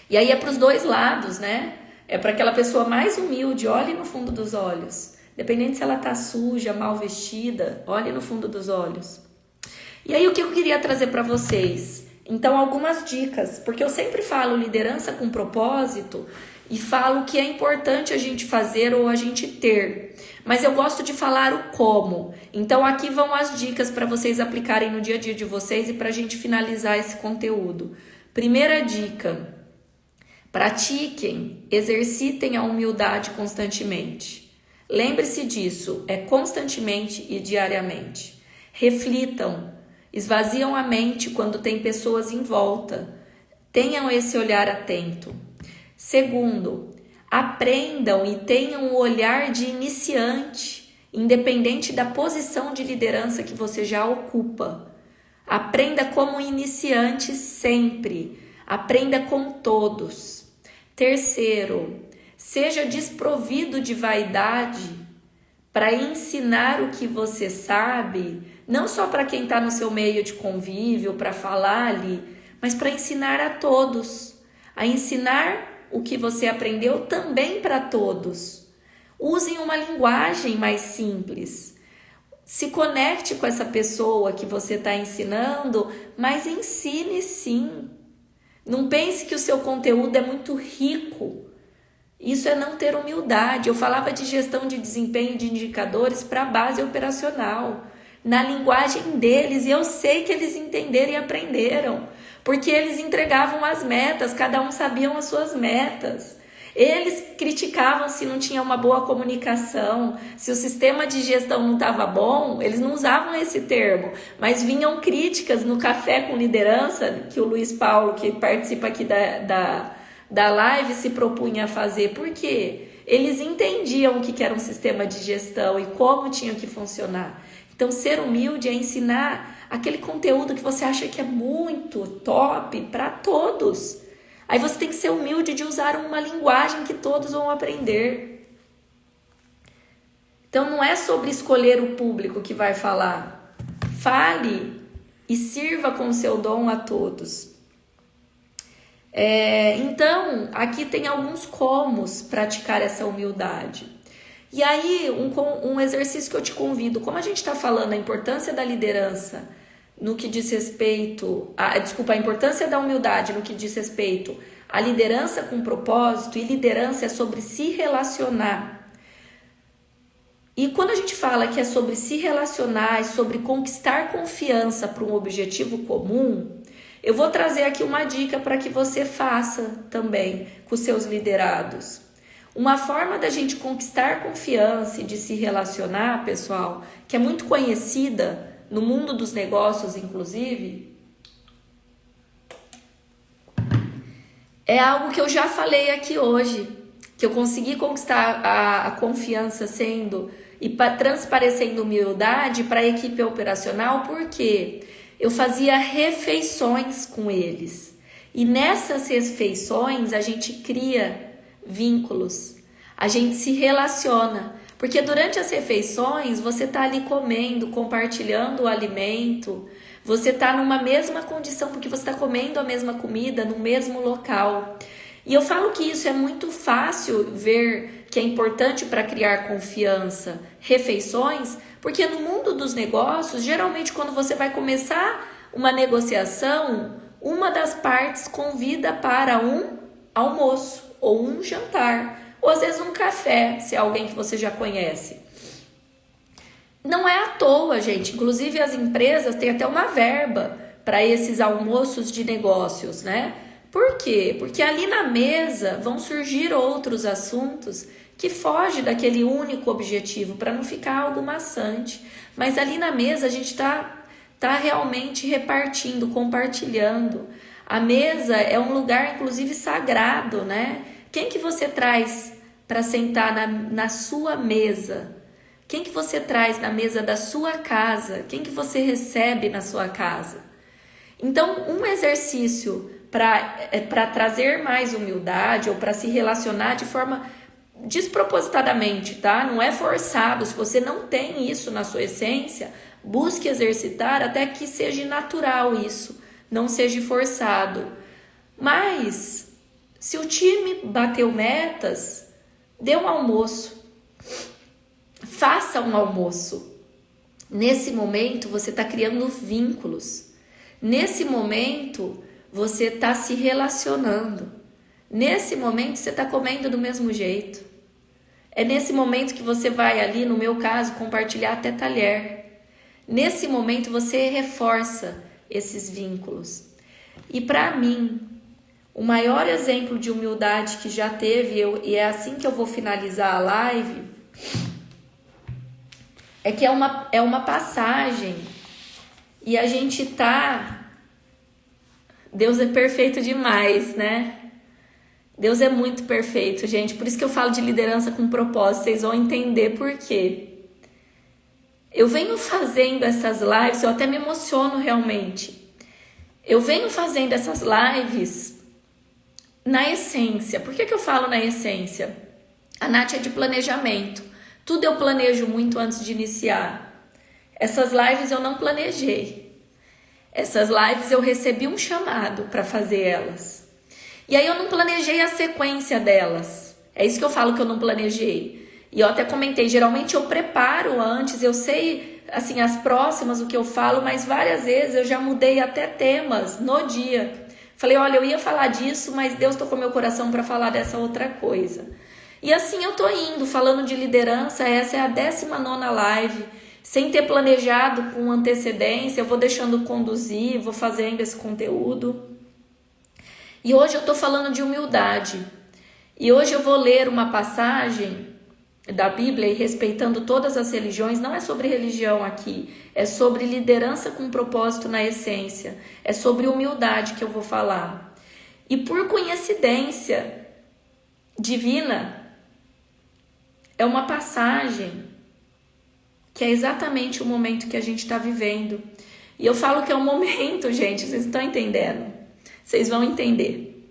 E aí é para os dois lados, né? É para aquela pessoa mais humilde, olhe no fundo dos olhos. Dependendo se ela tá suja, mal vestida, olhe no fundo dos olhos. E aí o que eu queria trazer para vocês? Então algumas dicas, porque eu sempre falo liderança com propósito e falo que é importante a gente fazer ou a gente ter. Mas eu gosto de falar o como. Então aqui vão as dicas para vocês aplicarem no dia a dia de vocês e para a gente finalizar esse conteúdo. Primeira dica. Pratiquem, exercitem a humildade constantemente. Lembre-se disso, é constantemente e diariamente. Reflitam, esvaziam a mente quando tem pessoas em volta. Tenham esse olhar atento. Segundo, aprendam e tenham o olhar de iniciante, independente da posição de liderança que você já ocupa. Aprenda como iniciante sempre. Aprenda com todos. Terceiro, seja desprovido de vaidade para ensinar o que você sabe, não só para quem está no seu meio de convívio, para falar ali, mas para ensinar a todos, a ensinar o que você aprendeu também para todos. Usem uma linguagem mais simples. Se conecte com essa pessoa que você está ensinando, mas ensine sim. Não pense que o seu conteúdo é muito rico. Isso é não ter humildade. Eu falava de gestão de desempenho de indicadores para a base operacional, na linguagem deles, e eu sei que eles entenderam e aprenderam, porque eles entregavam as metas, cada um sabia as suas metas. Eles criticavam se não tinha uma boa comunicação, se o sistema de gestão não estava bom, eles não usavam esse termo, mas vinham críticas no Café com Liderança, que o Luiz Paulo, que participa aqui da live, se propunha a fazer. Por quê? Eles entendiam o que era um sistema de gestão e como tinha que funcionar. Então, ser humilde é ensinar aquele conteúdo que você acha que é muito top para todos. Aí você tem que ser humilde de usar uma linguagem que todos vão aprender. Então, não é sobre escolher o público que vai falar. Fale e sirva com o seu dom a todos. Então, aqui tem alguns comos praticar essa humildade. E aí, um exercício que eu te convido, como a gente está falando a importância da liderança no que diz respeito, a importância da humildade no que diz respeito à liderança com propósito, e liderança é sobre se relacionar. E quando a gente fala que é sobre se relacionar, é sobre conquistar confiança para um objetivo comum, eu vou trazer aqui uma dica para que você faça também com os seus liderados. Uma forma da gente conquistar confiança e de se relacionar, pessoal, que é muito conhecida no mundo dos negócios, inclusive, é algo que eu já falei aqui hoje, que eu consegui conquistar a confiança sendo e transparecendo humildade para a equipe operacional, porque eu fazia refeições com eles. E nessas refeições a gente cria vínculos, a gente se relaciona. Porque durante as refeições você está ali comendo, compartilhando o alimento, você está numa mesma condição, porque você está comendo a mesma comida no mesmo local. E eu falo que isso é muito fácil ver que é importante para criar confiança, refeições, porque no mundo dos negócios, geralmente quando você vai começar uma negociação, uma das partes convida para um almoço ou um jantar, ou às vezes um café, se é alguém que você já conhece. Não é à toa, gente. Inclusive as empresas têm até uma verba para esses almoços de negócios, né? Por quê? Porque ali na mesa vão surgir outros assuntos que fogem daquele único objetivo, para não ficar algo maçante. Mas ali na mesa a gente está realmente repartindo, compartilhando. A mesa é um lugar, inclusive, sagrado, né? Quem que você traz para sentar na sua mesa? Quem que você traz na mesa da sua casa? Quem que você recebe na sua casa? Então, um exercício para trazer mais humildade ou para se relacionar de forma despropositadamente, tá? Não é forçado. Se você não tem isso na sua essência, busque exercitar até que seja natural isso, não seja forçado. Mas, se o time bateu metas, dê um almoço. Faça um almoço. Nesse momento, você está criando vínculos. Nesse momento, você está se relacionando. Nesse momento, você está comendo do mesmo jeito. É nesse momento que você vai ali, no meu caso, compartilhar até talher. Nesse momento, você reforça esses vínculos. E para mim, o maior exemplo de humildade que já teve, e é assim que eu vou finalizar a live, é que é uma passagem e a gente tá... Deus é perfeito demais, né? Deus é muito perfeito, gente. Por isso que eu falo de liderança com propósito. Vocês vão entender por quê. Eu venho fazendo essas lives, eu até me emociono realmente. Eu venho fazendo essas lives na essência. Por que eu falo na essência? A Nath é de planejamento. Tudo eu planejo muito antes de iniciar. Essas lives eu não planejei. Essas lives eu recebi um chamado para fazer elas. E aí eu não planejei a sequência delas. É isso que eu falo que eu não planejei. E eu até comentei, geralmente eu preparo antes, eu sei assim as próximas, o que eu falo, mas várias vezes eu já mudei até temas no dia. Falei, olha, eu ia falar disso, mas Deus tocou meu coração para falar dessa outra coisa. E assim eu tô indo, falando de liderança, essa é a 19ª live, sem ter planejado com antecedência, eu vou deixando conduzir, vou fazendo esse conteúdo. E hoje eu tô falando de humildade. E hoje eu vou ler uma passagem da Bíblia, e respeitando todas as religiões, não é sobre religião aqui, é sobre liderança com propósito na essência, é sobre humildade que eu vou falar. E por coincidência divina, é uma passagem que é exatamente o momento que a gente está vivendo. E eu falo que é um momento, gente, vocês não estão entendendo. Vocês vão entender.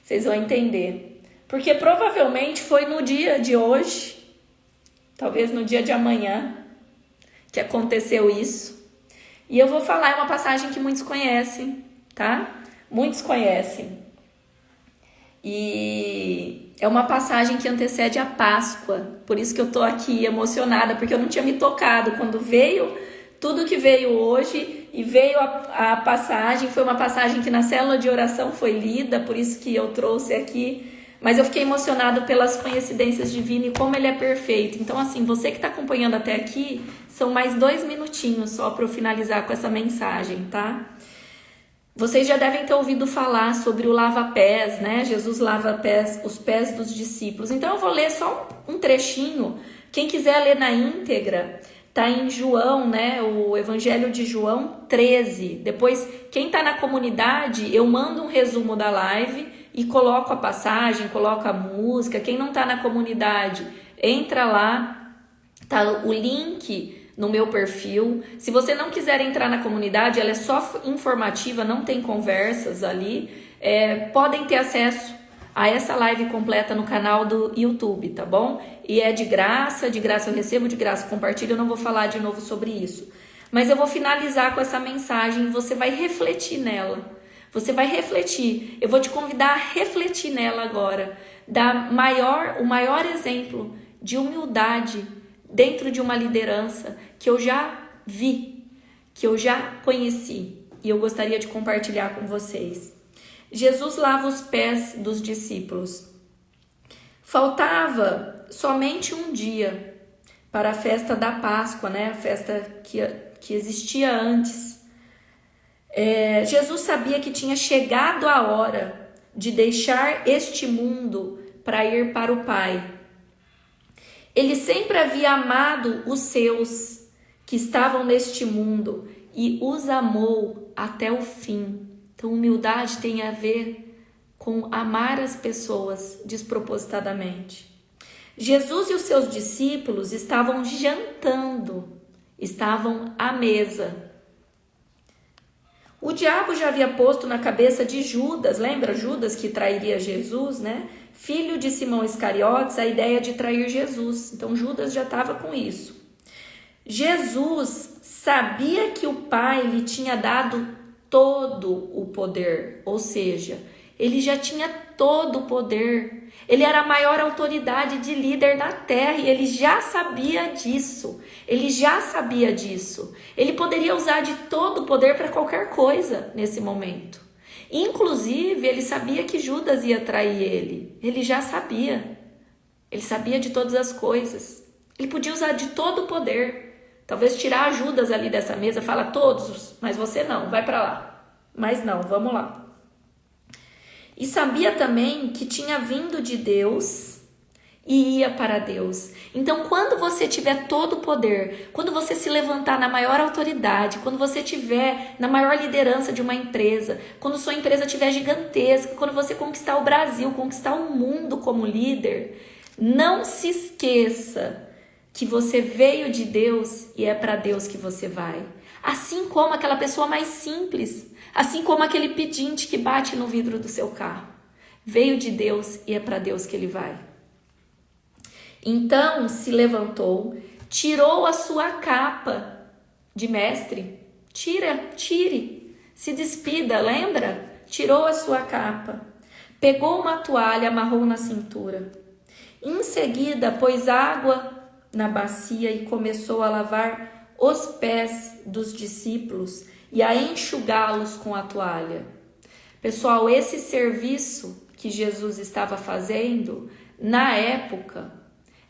Vocês vão entender. Porque provavelmente foi no dia de hoje, talvez no dia de amanhã, que aconteceu isso. E eu vou falar, é uma passagem que muitos conhecem, tá? Muitos conhecem. E é uma passagem que antecede a Páscoa. Por isso que eu tô aqui emocionada, porque eu não tinha me tocado quando veio tudo que veio hoje e veio a passagem. Foi uma passagem que na célula de oração foi lida, por isso que eu trouxe aqui. Mas eu fiquei emocionado pelas coincidências divinas e como ele é perfeito. Então, assim, você que está acompanhando até aqui, são mais 2 minutinhos só para eu finalizar com essa mensagem, tá? Vocês já devem ter ouvido falar sobre o lava-pés, né? Jesus lava os pés dos discípulos. Então, eu vou ler só um trechinho. Quem quiser ler na íntegra, tá em João, né? O Evangelho de João 13. Depois, quem tá na comunidade, eu mando um resumo da live e coloco a passagem, coloco a música. Quem não tá na comunidade, entra lá, tá o link no meu perfil. Se você não quiser entrar na comunidade, ela é só informativa, não tem conversas ali. Podem ter acesso a essa live completa no canal do YouTube, tá bom? E é de graça eu recebo, de graça eu compartilho. Eu não vou falar de novo sobre isso. Mas eu vou finalizar com essa mensagem e você vai refletir nela. Você vai refletir. Eu vou te convidar a refletir nela agora. O maior exemplo de humildade dentro de uma liderança que eu já vi, que eu já conheci. E eu gostaria de compartilhar com vocês. Jesus lava os pés dos discípulos. Faltava somente um dia para a festa da Páscoa, né? A festa que existia antes. Jesus sabia que tinha chegado a hora de deixar este mundo para ir para o Pai. Ele sempre havia amado os seus que estavam neste mundo e os amou até o fim. Então, humildade tem a ver com amar as pessoas despropositadamente. Jesus e os seus discípulos estavam jantando, estavam à mesa. O diabo já havia posto na cabeça de Judas, lembra Judas que trairia Jesus, né? Filho de Simão Iscariotes, a ideia de trair Jesus. Então Judas já estava com isso. Jesus sabia que o Pai lhe tinha dado todo o poder, ou seja, ele já tinha todo o poder. Ele era a maior autoridade de líder da terra e ele já sabia disso. Ele já sabia disso. Ele poderia usar de todo o poder para qualquer coisa nesse momento. Inclusive, ele sabia que Judas ia trair ele. Ele já sabia. Ele sabia de todas as coisas. Ele podia usar de todo o poder. Talvez tirar Judas ali dessa mesa, fala todos, mas você não, vai para lá. Mas não, vamos lá. E sabia também que tinha vindo de Deus e ia para Deus. Então, quando você tiver todo o poder, quando você se levantar na maior autoridade, quando você tiver na maior liderança de uma empresa, quando sua empresa estiver gigantesca, quando você conquistar o Brasil, conquistar o mundo como líder, não se esqueça que você veio de Deus e é para Deus que você vai. Assim como aquela pessoa mais simples, assim como aquele pedinte que bate no vidro do seu carro. Veio de Deus e é para Deus que ele vai. Então se levantou, tirou a sua capa de mestre. Tire, se despida, lembra? Tirou a sua capa, pegou uma toalha, amarrou na cintura. Em seguida, pôs água na bacia e começou a lavar os pés dos discípulos e a enxugá-los com a toalha. Pessoal, esse serviço que Jesus estava fazendo, na época,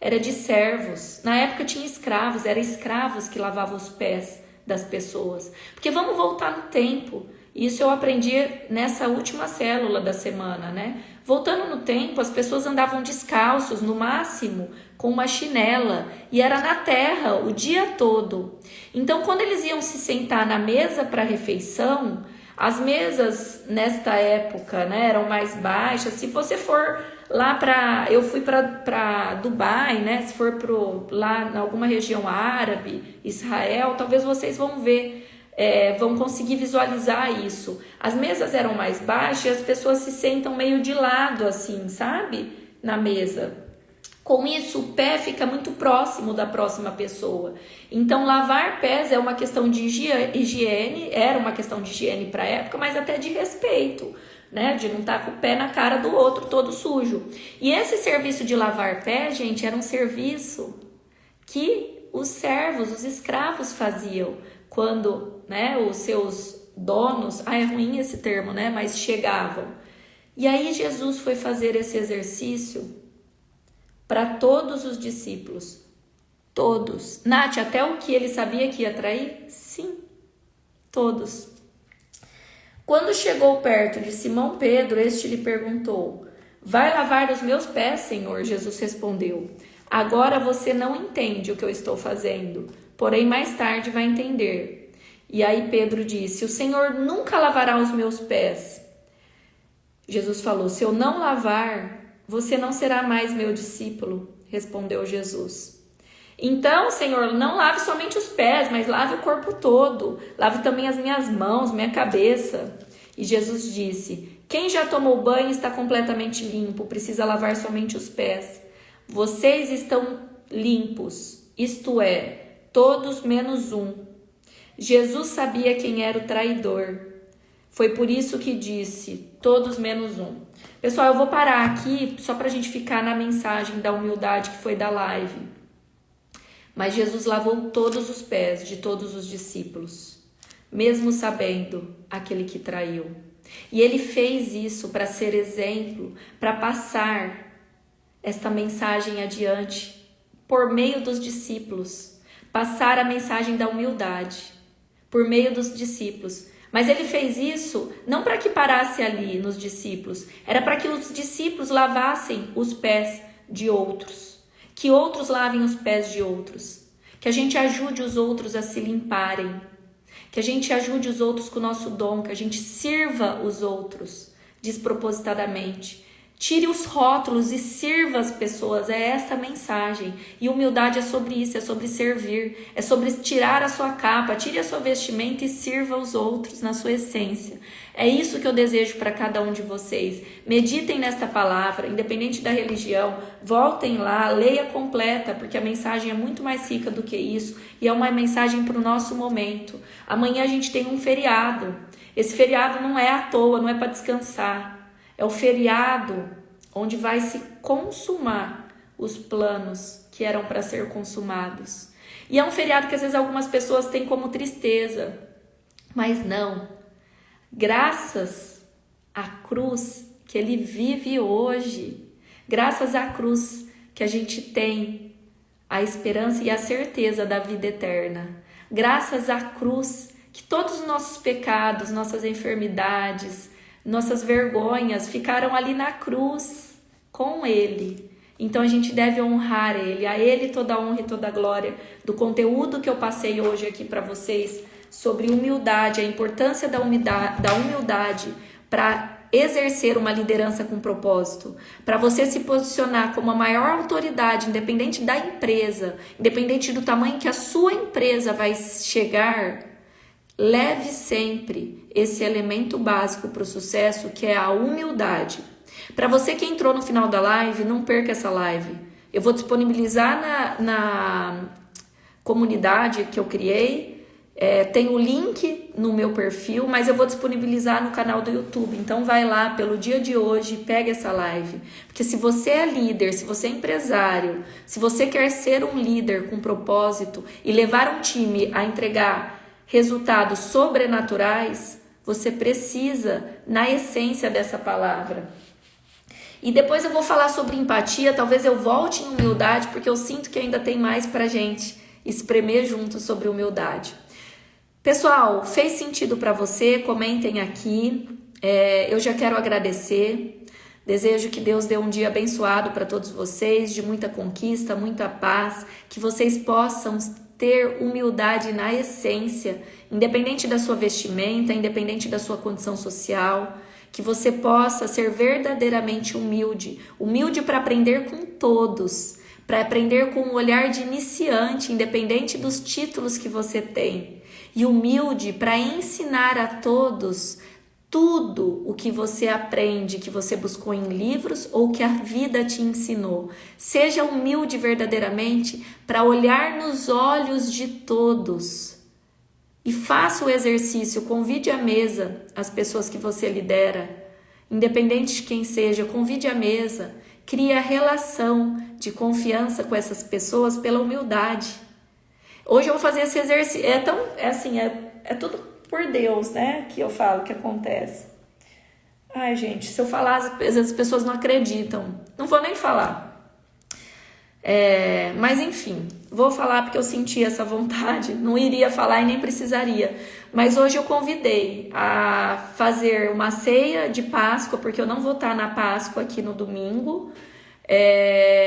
era de servos. Na época tinha escravos, eram escravos que lavavam os pés das pessoas. Porque vamos voltar no tempo. Isso eu aprendi nessa última célula da semana, né? Voltando no tempo, as pessoas andavam descalços, no máximo com uma chinela, e era na terra o dia todo. Então, quando eles iam se sentar na mesa para a refeição, as mesas nesta época, né, eram mais baixas. Se você for eu fui para Dubai, né? Se for lá em alguma região árabe, Israel, talvez vocês vão ver, vão conseguir visualizar isso. As mesas eram mais baixas e as pessoas se sentam meio de lado, assim, sabe? Na mesa. Com isso, o pé fica muito próximo da próxima pessoa. Então, lavar pés é uma questão de higiene, era uma questão de higiene para a época, mas até de respeito, né? De não estar com o pé na cara do outro, todo sujo. E esse serviço de lavar pé, gente, era um serviço que os servos, os escravos faziam quando, né, os seus donos, é ruim esse termo, né? Mas chegavam. E aí Jesus foi fazer esse exercício para todos os discípulos. Todos. Nath, até o que ele sabia que ia trair? Sim, todos. Quando chegou perto de Simão Pedro, este lhe perguntou: vai lavar os meus pés, Senhor? Jesus respondeu: agora você não entende o que eu estou fazendo, porém mais tarde vai entender. E aí Pedro disse: o Senhor nunca lavará os meus pés. Jesus falou: se eu não lavar, você não será mais meu discípulo, respondeu Jesus. Então, Senhor, não lave somente os pés, mas lave o corpo todo. Lave também as minhas mãos, minha cabeça. E Jesus disse: quem já tomou banho está completamente limpo, precisa lavar somente os pés. Vocês estão limpos, isto é, todos menos um. Jesus sabia quem era o traidor. Foi por isso que disse: todos menos um. Pessoal, eu vou parar aqui só para a gente ficar na mensagem da humildade que foi da live. Mas Jesus lavou todos os pés de todos os discípulos, mesmo sabendo aquele que traiu. E ele fez isso para ser exemplo, para passar esta mensagem adiante por meio dos discípulos, passar a mensagem da humildade por meio dos discípulos. Mas ele fez isso não para que parasse ali nos discípulos, era para que os discípulos lavassem os pés de outros, que outros lavem os pés de outros, que a gente ajude os outros a se limparem, que a gente ajude os outros com o nosso dom, que a gente sirva os outros despropositadamente. Tire os rótulos e sirva as pessoas, é essa a mensagem. E humildade é sobre isso, é sobre servir, é sobre tirar a sua capa, tire a sua vestimenta e sirva os outros na sua essência. É isso que eu desejo para cada um de vocês. Meditem nesta palavra, independente da religião, voltem lá, leia completa, porque a mensagem é muito mais rica do que isso e é uma mensagem para o nosso momento. Amanhã a gente tem um feriado. Esse feriado não é à toa, não é para descansar. É o feriado onde vai se consumar os planos que eram para ser consumados. E é um feriado que às vezes algumas pessoas têm como tristeza, mas não. Graças à cruz que ele vive hoje, graças à cruz que a gente tem a esperança e a certeza da vida eterna, graças à cruz que todos os nossos pecados, nossas enfermidades, nossas vergonhas ficaram ali na cruz com ele. Então a gente deve honrar ele, a ele toda a honra e toda a glória do conteúdo que eu passei hoje aqui para vocês sobre humildade, a importância da humildade para exercer uma liderança com propósito, para você se posicionar como a maior autoridade, independente da empresa, independente do tamanho que a sua empresa vai chegar. Leve sempre esse elemento básico para o sucesso, que é a humildade. Para você que entrou no final da live, não perca essa live. Eu vou disponibilizar na comunidade que eu criei. Tem o link no meu perfil, mas eu vou disponibilizar no canal do YouTube. Então vai lá pelo dia de hoje e pega essa live. Porque se você é líder, se você é empresário, se você quer ser um líder com propósito e levar um time a entregar resultados sobrenaturais, você precisa na essência dessa palavra. E depois eu vou falar sobre empatia, talvez eu volte em humildade, porque eu sinto que ainda tem mais pra gente espremer junto sobre humildade. Pessoal, fez sentido para você? Comentem aqui. Eu já quero agradecer. Desejo que Deus dê um dia abençoado para todos vocês, de muita conquista, muita paz, que vocês possam ter humildade na essência, independente da sua vestimenta, independente da sua condição social, que você possa ser verdadeiramente humilde, humilde para aprender com todos, para aprender com um olhar de iniciante, independente dos títulos que você tem, e humilde para ensinar a todos tudo o que você aprende, que você buscou em livros ou que a vida te ensinou. Seja humilde verdadeiramente para olhar nos olhos de todos. E faça o exercício, convide à mesa as pessoas que você lidera, independente de quem seja, convide à mesa, crie a relação de confiança com essas pessoas pela humildade. Hoje eu vou fazer esse exercício, é tudo por Deus, né, que eu falo que acontece. Ai, gente, se eu falar, às vezes as pessoas não acreditam, não vou nem falar. Mas enfim, vou falar porque eu senti essa vontade, não iria falar e nem precisaria, mas hoje eu convidei a fazer uma ceia de Páscoa, porque eu não vou estar na Páscoa aqui no domingo,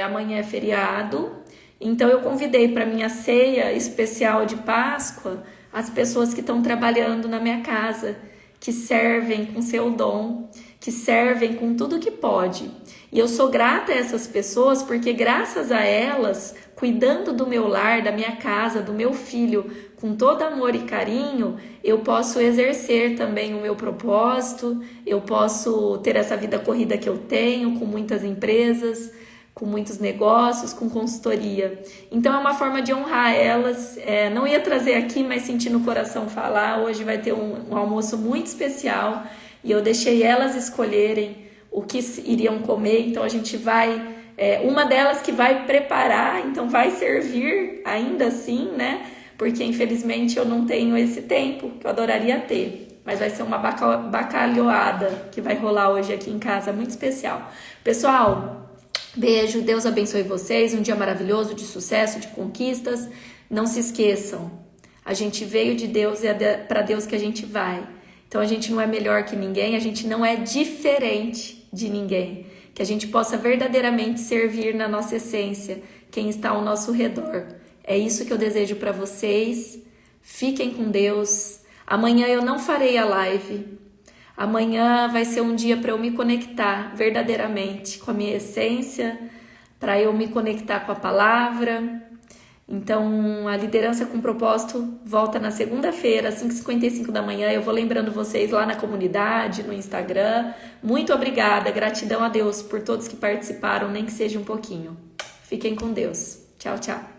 amanhã é feriado, então eu convidei para minha ceia especial de Páscoa as pessoas que estão trabalhando na minha casa, que servem com seu dom, que servem com tudo que pode. E eu sou grata a essas pessoas porque graças a elas, cuidando do meu lar, da minha casa, do meu filho, com todo amor e carinho, eu posso exercer também o meu propósito, eu posso ter essa vida corrida que eu tenho, com muitas empresas, com muitos negócios, com consultoria. Então é uma forma de honrar elas. Não ia trazer aqui, mas senti no coração falar. Hoje vai ter um almoço muito especial e eu deixei elas escolherem o que iriam comer. Então a gente vai, uma delas que vai preparar, então vai servir ainda assim, né? Porque infelizmente eu não tenho esse tempo que eu adoraria ter. Mas vai ser uma bacalhoada que vai rolar hoje aqui em casa, muito especial. Pessoal, beijo, Deus abençoe vocês, um dia maravilhoso, de sucesso, de conquistas. Não se esqueçam, a gente veio de Deus e é para Deus que a gente vai. Então a gente não é melhor que ninguém, a gente não é diferente de ninguém. Que a gente possa verdadeiramente servir na nossa essência quem está ao nosso redor. É isso que eu desejo para vocês. Fiquem com Deus. Amanhã eu não farei a live. Amanhã vai ser um dia para eu me conectar verdadeiramente com a minha essência, para eu me conectar com a palavra. Então, a liderança com propósito volta na segunda-feira, às 5h55 da manhã. Eu vou lembrando vocês lá na comunidade, no Instagram. Muito obrigada, gratidão a Deus por todos que participaram, nem que seja um pouquinho. Fiquem com Deus. Tchau, tchau.